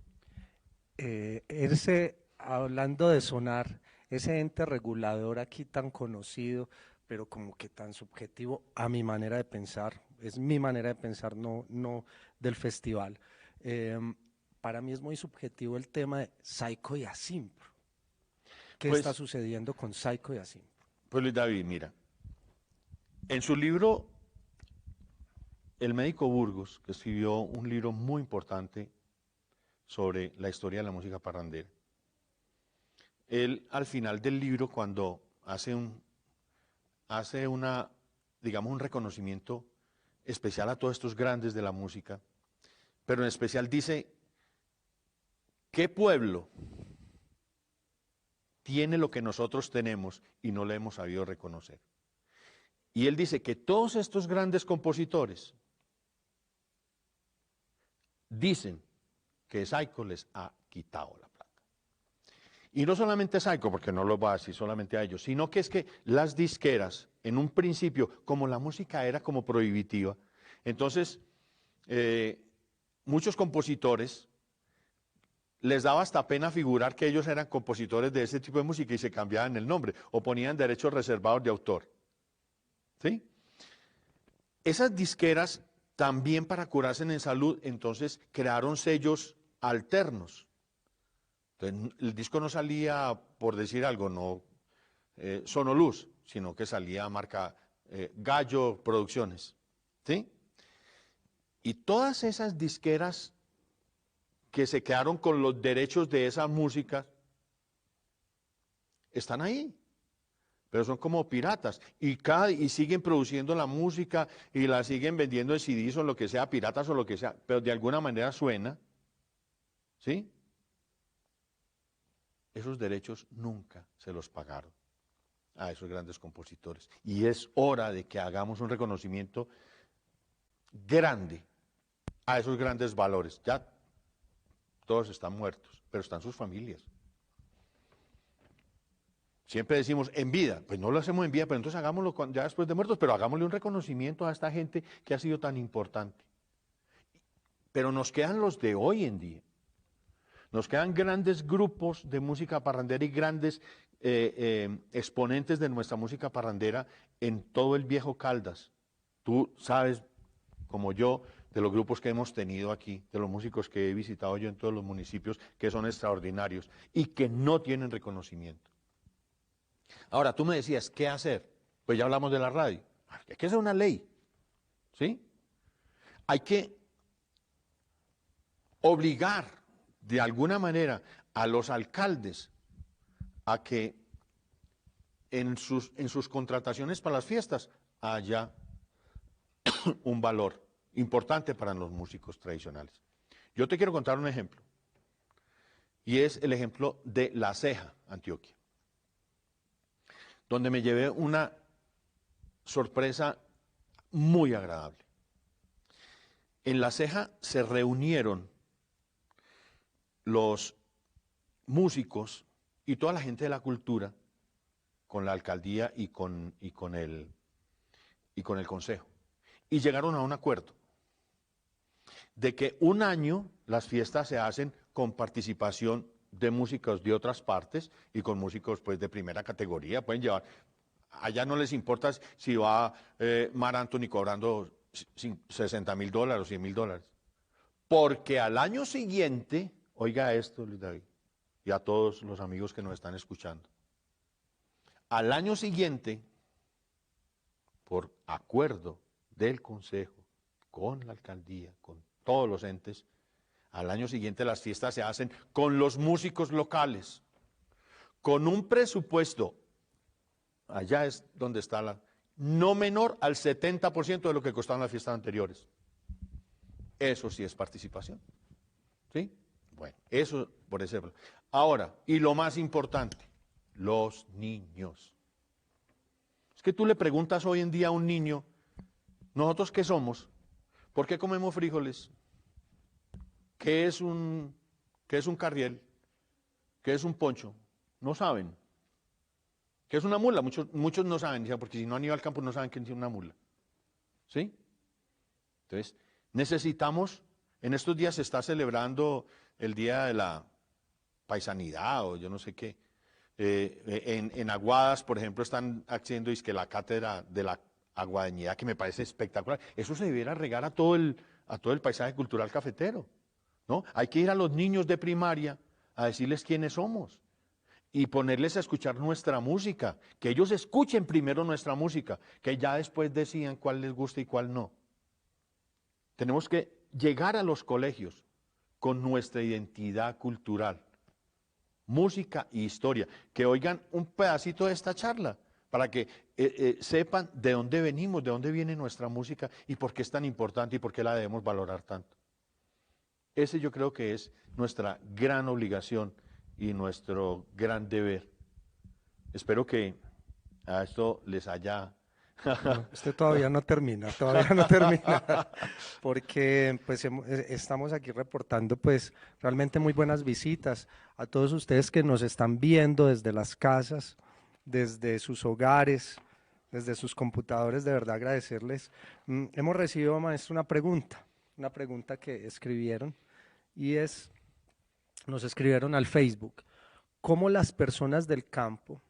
[SPEAKER 3] Hablando de sonar, ese ente regulador aquí tan conocido, pero como que tan subjetivo a mi manera de pensar, es mi manera de pensar, no del festival. Para mí es muy subjetivo el tema de Saiko y Asimpro. ¿Qué está sucediendo con Saiko y Asimpro?
[SPEAKER 4] Pues Luis David, mira, en su libro, el médico Burgos, que escribió un libro muy importante sobre la historia de la música parrandera, él al final del libro, cuando hace digamos, un reconocimiento especial a todos estos grandes de la música, pero en especial dice, ¿qué pueblo tiene lo que nosotros tenemos y no le hemos sabido reconocer? Y él dice que todos estos grandes compositores dicen que Saiko les ha quitado la plata. Y no solamente Saico, porque no lo va a decir solamente a ellos, sino que es que las disqueras, en un principio, como la música era como prohibitiva, entonces muchos compositores les daba hasta pena figurar que ellos eran compositores de ese tipo de música y se cambiaban el nombre o ponían derechos reservados de autor. ¿Sí? Esas disqueras también para curarse en salud, entonces crearon sellos alternos. Entonces, el disco no salía, por decir algo, no Sonoluz, sino que salía marca Gallo Producciones. ¿Sí? Y todas esas disqueras que se quedaron con los derechos de esa música están ahí, pero son como piratas y siguen produciendo la música y la siguen vendiendo en CDs o lo que sea, piratas o lo que sea, pero de alguna manera suena, ¿sí? Esos derechos nunca se los pagaron a esos grandes compositores y es hora de que hagamos un reconocimiento grande a esos grandes valores. Ya todos están muertos, pero están sus familias. Siempre decimos en vida, pues no lo hacemos en vida, pero entonces hagámoslo ya después de muertos, pero hagámosle un reconocimiento a esta gente que ha sido tan importante. Pero nos quedan los de hoy en día. Nos quedan grandes grupos de música parrandera y grandes exponentes de nuestra música parrandera en todo el viejo Caldas. Tú sabes, como yo, de los grupos que hemos tenido aquí, de los músicos que he visitado yo en todos los municipios, que son extraordinarios y que no tienen reconocimiento. Ahora, tú me decías, ¿qué hacer? Pues ya hablamos de la radio. Hay que hacer una ley, ¿sí? Hay que obligar de alguna manera a los alcaldes a que en sus contrataciones para las fiestas haya un valor importante para los músicos tradicionales. Yo te quiero contar un ejemplo, y es el ejemplo de La Ceja, Antioquia, donde me llevé una sorpresa muy agradable. En La Ceja se reunieron los músicos y toda la gente de la cultura con la alcaldía y con el consejo, y llegaron a un acuerdo de que un año las fiestas se hacen con participación de músicos de otras partes y con músicos pues de primera categoría. Pueden llevar, allá no les importa si va Mar Anthony cobrando $60,000 o $100,000, porque al año siguiente, oiga esto, Luis David, y a todos los amigos que nos están escuchando, al año siguiente, por acuerdo del consejo, con la alcaldía, con todos los entes, al año siguiente las fiestas se hacen con los músicos locales, con un presupuesto, allá es donde está no menor al 70% de lo que costaban las fiestas anteriores. Eso sí es participación, ¿sí? Bueno, eso por ejemplo. Ahora, y lo más importante, los niños. Es que tú le preguntas hoy en día a un niño, ¿nosotros qué somos? ¿Por qué comemos frijoles? ¿Qué es un carriel? ¿Qué es un poncho? No saben. ¿Qué es una mula? Muchos no saben, porque si no han ido al campo no saben qué es una mula. ¿Sí? Entonces, necesitamos, en estos días se está celebrando el Día de la Paisanidad o yo no sé qué. En Aguadas, por ejemplo, están haciendo la cátedra de la aguadeñidad, que me parece espectacular. Eso se debiera regar a todo el paisaje cultural cafetero, ¿no? Hay que ir a los niños de primaria a decirles quiénes somos y ponerles a escuchar nuestra música, que ellos escuchen primero nuestra música, que ya después decidan cuál les gusta y cuál no. Tenemos que llegar a los colegios con nuestra identidad cultural, música y historia, que oigan un pedacito de esta charla, para que sepan de dónde venimos, de dónde viene nuestra música y por qué es tan importante y por qué la debemos valorar tanto. Ese yo creo que es nuestra gran obligación y nuestro gran deber. Espero que a esto les haya
[SPEAKER 3] No, este todavía no termina, todavía no termina, porque pues estamos aquí reportando pues realmente muy buenas visitas a todos ustedes que nos están viendo desde las casas, desde sus hogares, desde sus computadores, de verdad agradecerles. Hemos recibido, maestro, una pregunta que escribieron y nos escribieron al Facebook, ¿cómo las personas del campo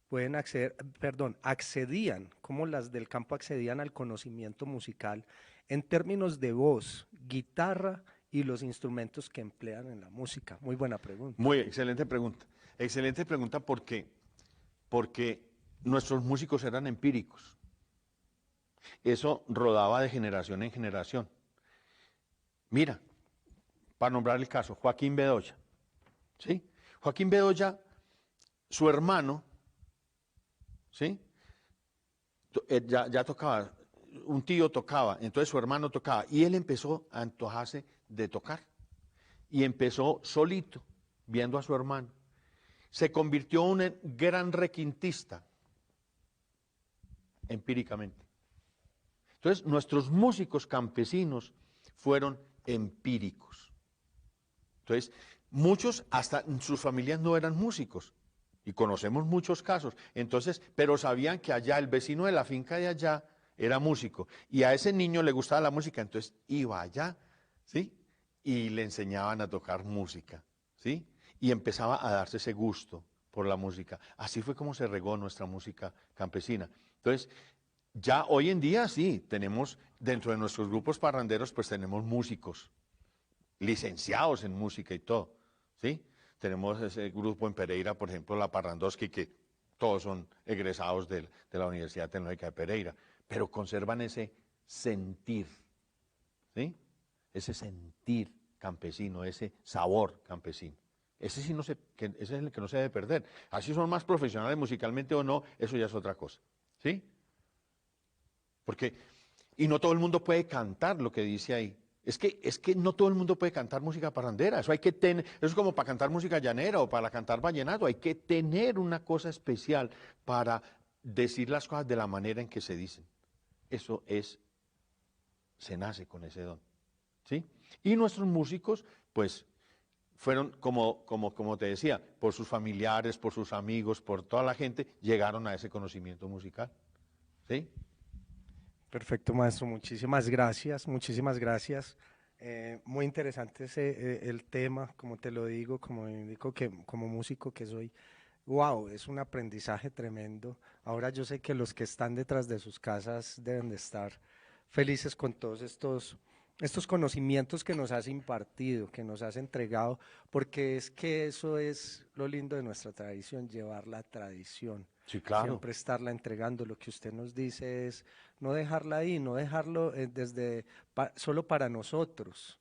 [SPEAKER 3] pueden acceder, perdón, accedían, cómo las del campo accedían al conocimiento musical en términos de voz, guitarra y los instrumentos que emplean en la música? Muy buena pregunta.
[SPEAKER 4] Muy excelente pregunta. Excelente pregunta porque nuestros músicos eran empíricos. Eso rodaba de generación en generación. Mira, para nombrar el caso, Joaquín Bedoya. ¿Sí? Joaquín Bedoya, su hermano, ¿sí? Ya tocaba, un tío tocaba, entonces su hermano tocaba, y él empezó a antojarse de tocar. Y empezó solito, viendo a su hermano. Se convirtió en un gran requintista, empíricamente. Entonces, nuestros músicos campesinos fueron empíricos. Entonces, muchos, hasta en sus familias no eran músicos. Y conocemos muchos casos. Entonces, pero sabían que allá, el vecino de la finca de allá, era músico. Y a ese niño le gustaba la música, entonces iba allá, ¿sí? Y le enseñaban a tocar música, ¿sí? Y empezaba a darse ese gusto por la música. Así fue como se regó nuestra música campesina. Entonces, ya hoy en día sí, tenemos, dentro de nuestros grupos parranderos, pues tenemos músicos, licenciados en música y todo, ¿sí? Tenemos ese grupo en Pereira, por ejemplo, la Parrandoski, que todos son egresados de la Universidad Tecnológica de Pereira, pero conservan ese sentir, ¿sí? Ese sentir campesino, ese sabor campesino. Ese sí ese es el que no se debe perder. Así son más profesionales musicalmente o no, eso ya es otra cosa, ¿sí? Porque, y no todo el mundo puede cantar lo que dice ahí. Es que no todo el mundo puede cantar música parrandera. Eso hay que tener, eso es como para cantar música llanera o para cantar vallenato. Hay que tener una cosa especial para decir las cosas de la manera en que se dicen. Eso se nace con ese don, ¿sí? Y nuestros músicos, pues, fueron, como te decía, por sus familiares, por sus amigos, por toda la gente, llegaron a ese conocimiento musical, ¿sí?
[SPEAKER 3] Perfecto, maestro, muchísimas gracias, muchísimas gracias. Muy interesante el tema, como te lo digo, como indico que como músico que soy, wow, es un aprendizaje tremendo. Ahora yo sé que los que están detrás de sus casas deben de estar felices con todos estos conocimientos que nos has impartido, que nos has entregado, porque es que eso es lo lindo de nuestra tradición, llevar la tradición.
[SPEAKER 4] Sí, claro.
[SPEAKER 3] Siempre estarla entregando. Lo que usted nos dice es no dejarla ahí, no dejarlo solo para nosotros.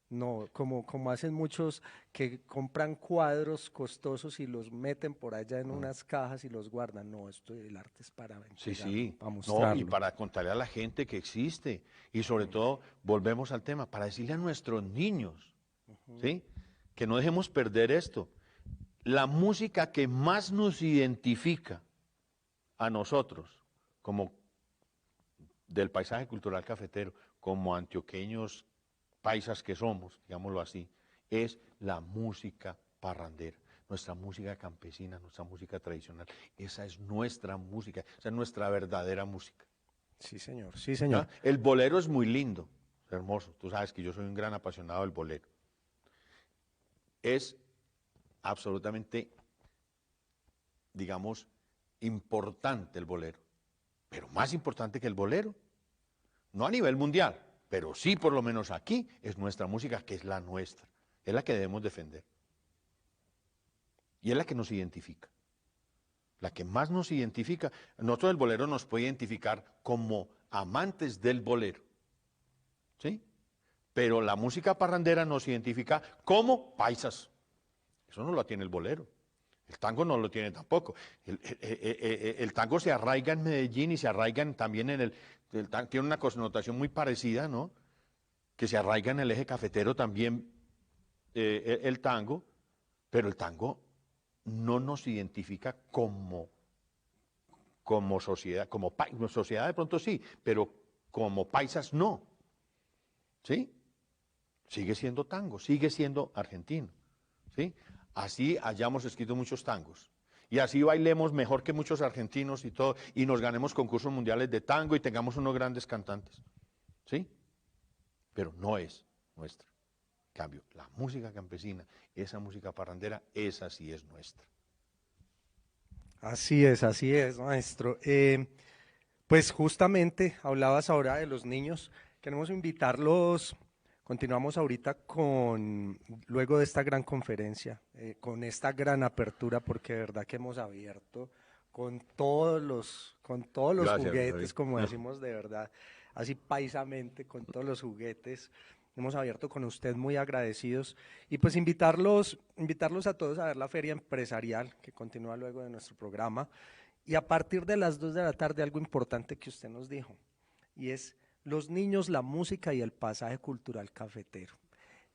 [SPEAKER 3] No, como hacen muchos que compran cuadros costosos y los meten por allá en unas cajas y los guardan. No, el arte es para
[SPEAKER 4] Sí,
[SPEAKER 3] entregarlo,
[SPEAKER 4] sí.
[SPEAKER 3] para
[SPEAKER 4] No,
[SPEAKER 3] mostrarlo.
[SPEAKER 4] y para contarle a la gente que existe. Y sobre todo, volvemos al tema, para decirle a nuestros niños, ¿sí? Que no dejemos perder esto. La música que más nos identifica a nosotros, como del paisaje cultural cafetero, como antioqueños paisas que somos, digámoslo así, es la música parrandera, nuestra música campesina, nuestra música tradicional. Esa es nuestra música, esa es nuestra verdadera música.
[SPEAKER 3] Sí, señor, sí, señor.
[SPEAKER 4] ¿Ya? El bolero es muy lindo, hermoso. Tú sabes que yo soy un gran apasionado del bolero. Es absolutamente, digamos, importante el bolero, pero más importante que el bolero, no a nivel mundial, pero sí por lo menos aquí, es nuestra música, que es la nuestra, es la que debemos defender. Y es la que nos identifica, la que más nos identifica. Nosotros el bolero nos puede identificar como amantes del bolero, ¿sí? Pero la música parrandera nos identifica como paisas. Eso no lo tiene el bolero. El tango no lo tiene tampoco. El tango se arraiga en Medellín y se arraiga también en tiene una connotación muy parecida, ¿no? Que se arraiga en el eje cafetero también el tango, pero el tango no nos identifica como como sociedad, como sociedad de pronto sí, pero como paisas no, ¿sí? Sigue siendo tango, sigue siendo argentino, ¿sí? Así hayamos escrito muchos tangos. Y así bailemos mejor que muchos argentinos y todo, y nos ganemos concursos mundiales de tango y tengamos unos grandes cantantes, ¿sí? Pero no es nuestra. En cambio, la música campesina, esa música parrandera, esa sí es nuestra.
[SPEAKER 3] Así es, maestro. Pues justamente hablabas ahora de los niños. Queremos invitarlos. Continuamos ahorita luego de esta gran conferencia, con esta gran apertura, porque de verdad que hemos abierto con todos los
[SPEAKER 4] Gracias,
[SPEAKER 3] juguetes,
[SPEAKER 4] David.
[SPEAKER 3] como decimos de verdad, así paisamente, con todos los juguetes. Hemos abierto con usted muy agradecidos y pues invitarlos a todos a ver la feria empresarial que continúa luego de nuestro programa y a partir de las 2 de la tarde algo importante que usted nos dijo y es los niños, la música y el pasaje cultural cafetero.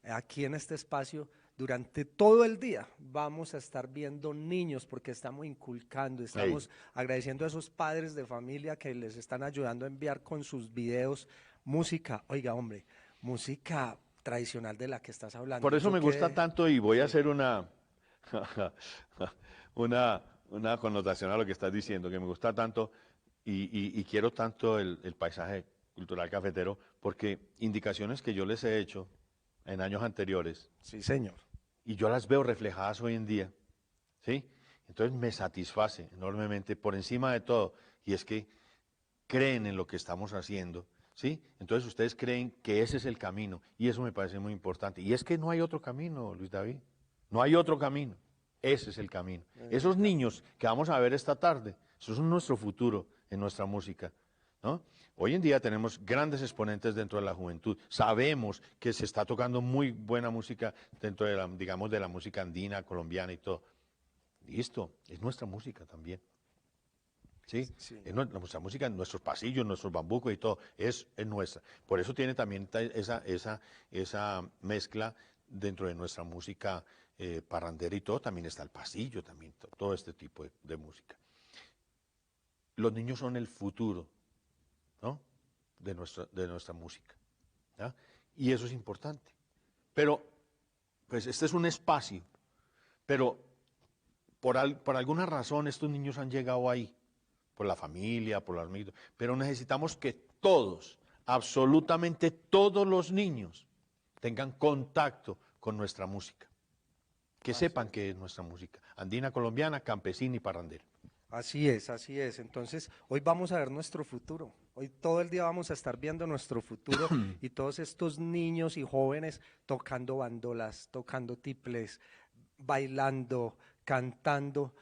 [SPEAKER 3] Aquí en este espacio, durante todo el día, vamos a estar viendo niños porque estamos inculcando, estamos agradeciendo a esos padres de familia que les están ayudando a enviar con sus videos música. Oiga, hombre, música tradicional de la que estás hablando.
[SPEAKER 4] Por eso me gusta tanto y voy a
[SPEAKER 3] sí.
[SPEAKER 4] hacer una connotación a lo que estás diciendo, que me gusta tanto y quiero tanto el paisaje cultural cafetero, porque indicaciones que yo les he hecho en años anteriores,
[SPEAKER 3] Sí, señor.
[SPEAKER 4] y yo las veo reflejadas hoy en día, ¿sí? Entonces me satisface enormemente por encima de todo, y es que creen en lo que estamos haciendo, ¿sí? Entonces ustedes creen que ese es el camino, y eso me parece muy importante. Y es que no hay otro camino, Luis David, no hay otro camino, ese es el camino. Esos niños que vamos a ver esta tarde, esos son nuestro futuro en nuestra música, ¿no? Hoy en día tenemos grandes exponentes dentro de la juventud. Sabemos que se está tocando muy buena música dentro de digamos, de la música andina, colombiana y todo. Listo, es nuestra música también. ¿Sí?
[SPEAKER 3] Sí.
[SPEAKER 4] Es nuestra música, nuestros pasillos, nuestros bambucos y todo, es nuestra. Por eso tiene también esa mezcla dentro de nuestra música parrandera y todo, también está el pasillo, también todo este tipo de música. Los niños son el futuro, ¿no? de nuestra música, ¿ya? Y eso es importante. Pero, pues este es un espacio, pero por alguna razón estos niños han llegado ahí, por la familia, por los amigos, pero necesitamos que todos, absolutamente todos los niños, tengan contacto con nuestra música, que sepan qué es nuestra música, andina, colombiana, campesina y parrandera.
[SPEAKER 3] Así es, así es. Entonces, hoy vamos a ver nuestro futuro. Hoy todo el día vamos a estar viendo nuestro futuro y todos estos niños y jóvenes tocando bandolas, tocando tiples, bailando, cantando,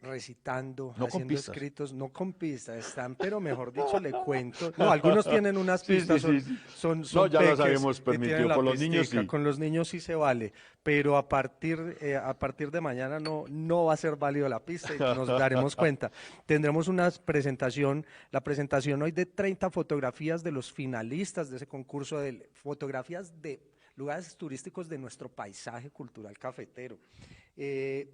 [SPEAKER 3] recitando,
[SPEAKER 4] No con
[SPEAKER 3] haciendo
[SPEAKER 4] pistas.
[SPEAKER 3] escritos, no con pistas, están, pero mejor dicho, le cuento. No, algunos tienen unas
[SPEAKER 4] Sí,
[SPEAKER 3] pistas,
[SPEAKER 4] sí, sí.
[SPEAKER 3] son
[SPEAKER 4] No, ya las
[SPEAKER 3] peques
[SPEAKER 4] habíamos
[SPEAKER 3] y tienen
[SPEAKER 4] permitido,
[SPEAKER 3] la
[SPEAKER 4] con los niños
[SPEAKER 3] pistica,
[SPEAKER 4] sí.
[SPEAKER 3] con los niños sí se vale, pero a partir de mañana no va a ser válido la pista y nos daremos cuenta. Tendremos una presentación, la presentación hoy de 30 fotografías de los finalistas de ese concurso, de fotografías de lugares turísticos de nuestro paisaje cultural cafetero.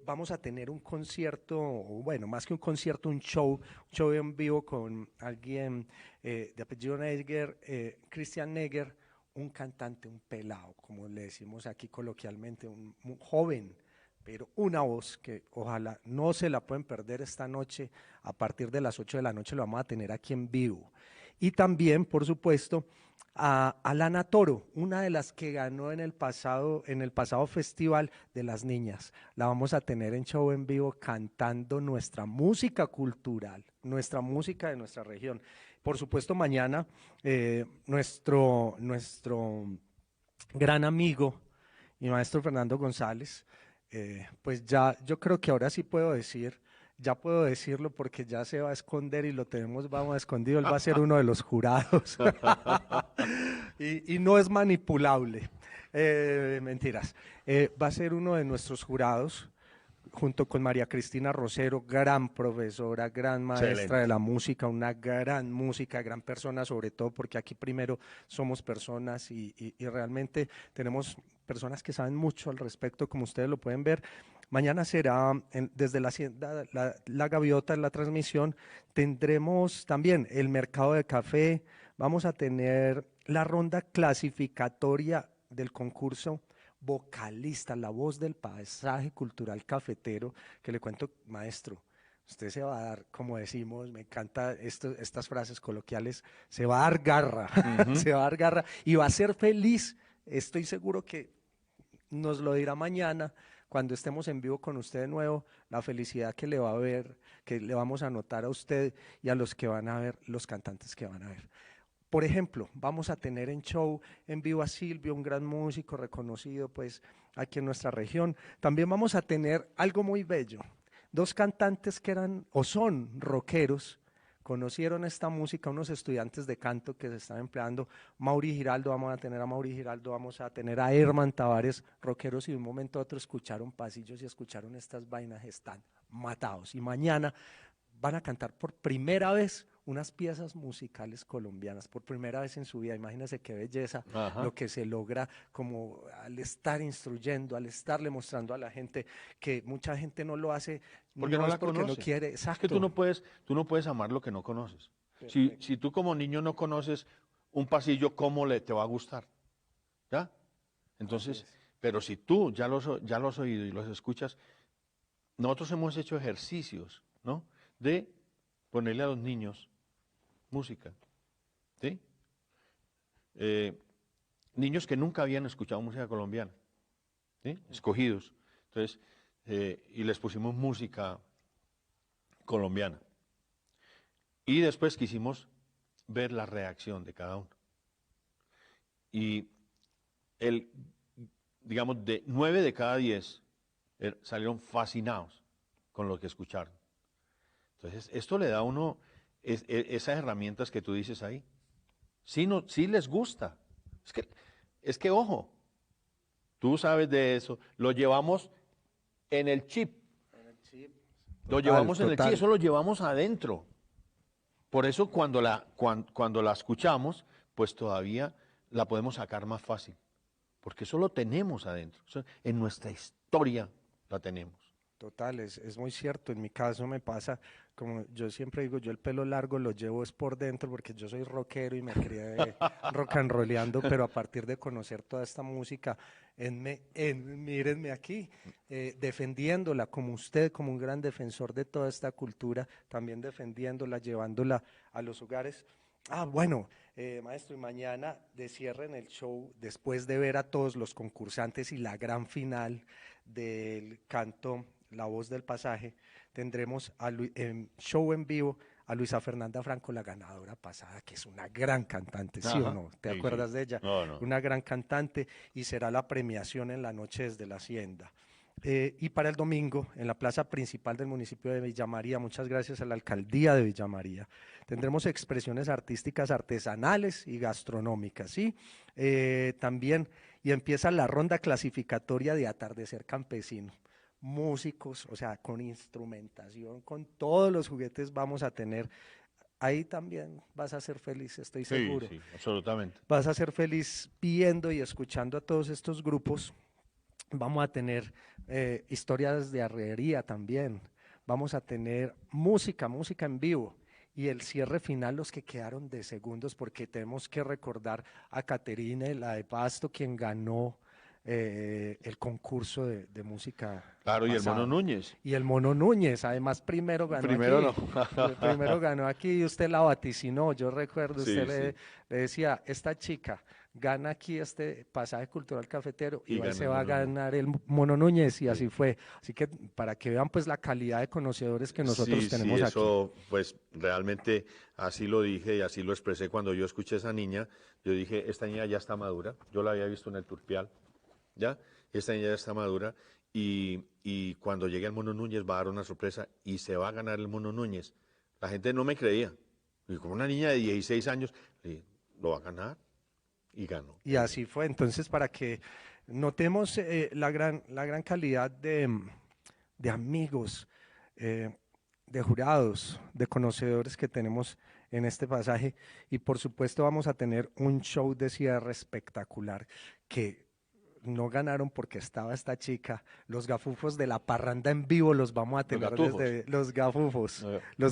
[SPEAKER 3] Vamos a tener un concierto, o bueno, más que un concierto, un show en vivo con alguien de apellido Neger, Christian Neger, un cantante, un pelado, como le decimos aquí coloquialmente, un joven, pero una voz que ojalá no se la pueden perder esta noche. A partir de las 8 de la noche lo vamos a tener aquí en vivo. Y también, por supuesto, a Lana Toro, una de las que ganó en el pasado Festival de las Niñas. La vamos a tener en show en vivo cantando nuestra música cultural, nuestra música de nuestra región. Por supuesto, mañana nuestro gran amigo y maestro Fernando González, pues ya yo creo que ahora sí puedo decirlo porque ya se va a esconder y vamos a escondido, él va a ser uno de los jurados y no es manipulable, mentiras, va a ser uno de nuestros jurados junto con María Cristina Rosero, gran profesora, gran maestra
[SPEAKER 4] Excelente.
[SPEAKER 3] de la música, una gran música, gran persona sobre todo, porque aquí primero somos personas y realmente tenemos personas que saben mucho al respecto, como ustedes lo pueden ver. Mañana será desde la Hacienda La Gaviota en la transmisión. Tendremos también el mercado de café. Vamos a tener la ronda clasificatoria del concurso vocalista, la voz del paisaje cultural cafetero, que le cuento, maestro, usted se va a dar, como decimos, me encanta estas frases coloquiales, se va a dar garra, se va a dar garra y va a ser feliz. Estoy seguro que nos lo dirá mañana cuando estemos en vivo con usted de nuevo, la felicidad que le va a ver, que le vamos a notar a usted y a los que van a ver, los cantantes que van a ver. Por ejemplo, vamos a tener en show en vivo a Silvio, un gran músico reconocido pues aquí en nuestra región. También vamos a tener algo muy bello, dos cantantes que eran o son rockeros, conocieron esta música unos estudiantes de canto que se están empleando. Mauri Giraldo, vamos a tener a Mauri Giraldo, vamos a tener a Herman Tavares, rockeros, y de un momento a otro escucharon pasillos y escucharon estas vainas, están matados. Y mañana van a cantar por primera vez unas piezas musicales colombianas, por primera vez en su vida. Imagínense qué belleza lo que se logra como al estar instruyendo, al estarle mostrando a la gente, que mucha gente no lo hace
[SPEAKER 4] porque no la
[SPEAKER 3] porque
[SPEAKER 4] conoce.
[SPEAKER 3] no quiere. Exacto.
[SPEAKER 4] Es que tú no puedes amar lo que no conoces. Si tú como niño no conoces un pasillo, ¿cómo te va a gustar? ¿Ya? Entonces, pero si tú ya los has oído y los escuchas, nosotros hemos hecho ejercicios, ¿no?, de ponerle a los niños música, ¿sí? Niños que nunca habían escuchado música colombiana, ¿sí?, escogidos. Entonces, y les pusimos música colombiana. Y después quisimos ver la reacción de cada uno. Y digamos, de 9 de cada 10 salieron fascinados con lo que escucharon. Entonces, esto le da a uno esas herramientas que tú dices ahí. Sí les gusta. Es que, ojo, tú sabes de eso, lo llevamos en el chip. Lo llevamos en el chip, eso lo llevamos adentro. Por eso cuando la escuchamos, pues todavía la podemos sacar más fácil. Porque eso lo tenemos adentro. En nuestra historia la tenemos.
[SPEAKER 3] Total, es muy cierto. En mi caso me pasa, como yo siempre digo, yo el pelo largo lo llevo es por dentro porque yo soy rockero y me crié rock and rollando, pero a partir de conocer toda esta música, mírenme aquí, defendiéndola como usted, como un gran defensor de toda esta cultura, también defendiéndola, llevándola a los hogares. Bueno, maestro, y mañana de cierre en el show, después de ver a todos los concursantes y la gran final del canto La Voz del Pasaje, tendremos show en vivo a Luisa Fernanda Franco, la ganadora pasada, que es una gran cantante, ¿sí o no? ¿Te acuerdas de ella?
[SPEAKER 4] No.
[SPEAKER 3] Una gran cantante, y será la premiación en la noche desde la Hacienda. Y para el domingo, en la plaza principal del municipio de Villa María, muchas gracias a la alcaldía de Villa María, tendremos expresiones artísticas, artesanales y gastronómicas, ¿sí? También, y empieza la ronda clasificatoria de Atardecer Campesino. Músicos, o sea, con instrumentación, con todos los juguetes vamos a tener. Ahí también vas a ser feliz, estoy seguro.
[SPEAKER 4] Sí, absolutamente.
[SPEAKER 3] Vas a ser feliz viendo y escuchando a todos estos grupos. Vamos a tener historias de arrería también. Vamos a tener música en vivo. Y el cierre final, los que quedaron de segundos, porque tenemos que recordar a Caterine, la de Pasto, quien ganó el concurso de música.
[SPEAKER 4] Claro,
[SPEAKER 3] pasado.
[SPEAKER 4] y el Mono Núñez.
[SPEAKER 3] Y el Mono Núñez, además primero ganó
[SPEAKER 4] primero
[SPEAKER 3] aquí.
[SPEAKER 4] No.
[SPEAKER 3] Primero ganó aquí y usted la vaticinó. Yo recuerdo,
[SPEAKER 4] Sí,
[SPEAKER 3] usted le decía, esta chica gana aquí este pasaje cultural cafetero y se va a ganar el Mono Núñez, y así fue. Así que para que vean pues la calidad de conocedores que nosotros tenemos aquí.
[SPEAKER 4] Eso pues realmente así lo dije y así lo expresé cuando yo escuché a esa niña. Yo dije, esta niña ya está madura. Yo la había visto en el Turpial, ¿ya? Esta niña ya está madura y cuando llegue el Mono Núñez va a dar una sorpresa y se va a ganar el Mono Núñez. La gente no me creía. Y como una niña de 16 años, lo va a ganar. Y ganó.
[SPEAKER 3] Y así fue. Entonces, para que notemos la gran calidad de amigos, de jurados, de conocedores que tenemos en este pasaje, y por supuesto vamos a tener un show de cierre espectacular que no ganaron porque estaba esta chica. Los gafufos de la parranda en vivo los vamos a tener desde los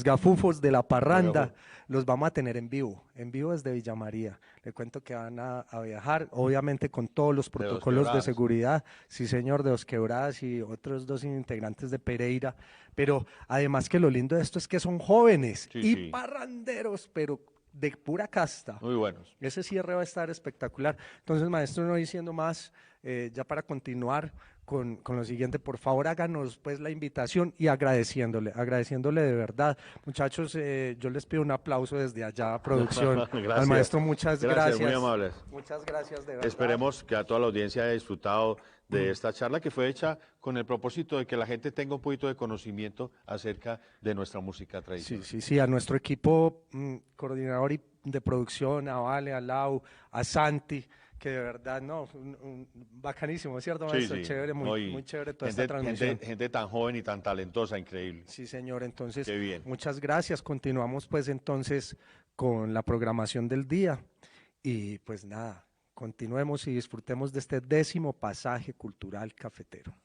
[SPEAKER 3] gafufos de la parranda los vamos a tener en vivo desde Villa María. Le cuento que van a viajar, obviamente con todos los protocolos de seguridad, sí señor, de Dos Quebradas y otros 2 integrantes de Pereira, pero además que lo lindo de esto es que son jóvenes y parranderos, pero de pura casta.
[SPEAKER 4] Muy buenos.
[SPEAKER 3] Ese cierre va a estar espectacular. Entonces, maestro, no diciendo más, ya para continuar con lo siguiente, por favor háganos pues la invitación y agradeciéndole de verdad. Muchachos, yo les pido un aplauso desde allá, producción. Al maestro, muchas gracias.
[SPEAKER 4] Muy amables.
[SPEAKER 3] Muchas gracias, de verdad.
[SPEAKER 4] Esperemos que a toda la audiencia haya disfrutado de esta charla que fue hecha con el propósito de que la gente tenga un poquito de conocimiento acerca de nuestra música tradicional.
[SPEAKER 3] Sí, a nuestro equipo coordinador de producción, a Vale, a Lau, a Santi, que de verdad, bacanísimo, ¿cierto, maestro? Chévere, muy chévere toda esta transmisión.
[SPEAKER 4] Gente tan joven y tan talentosa, increíble.
[SPEAKER 3] Sí, señor, entonces,
[SPEAKER 4] qué bien.
[SPEAKER 3] Muchas gracias. Continuamos pues entonces con la programación del día y pues nada, continuemos y disfrutemos de este 10º pasaje cultural cafetero.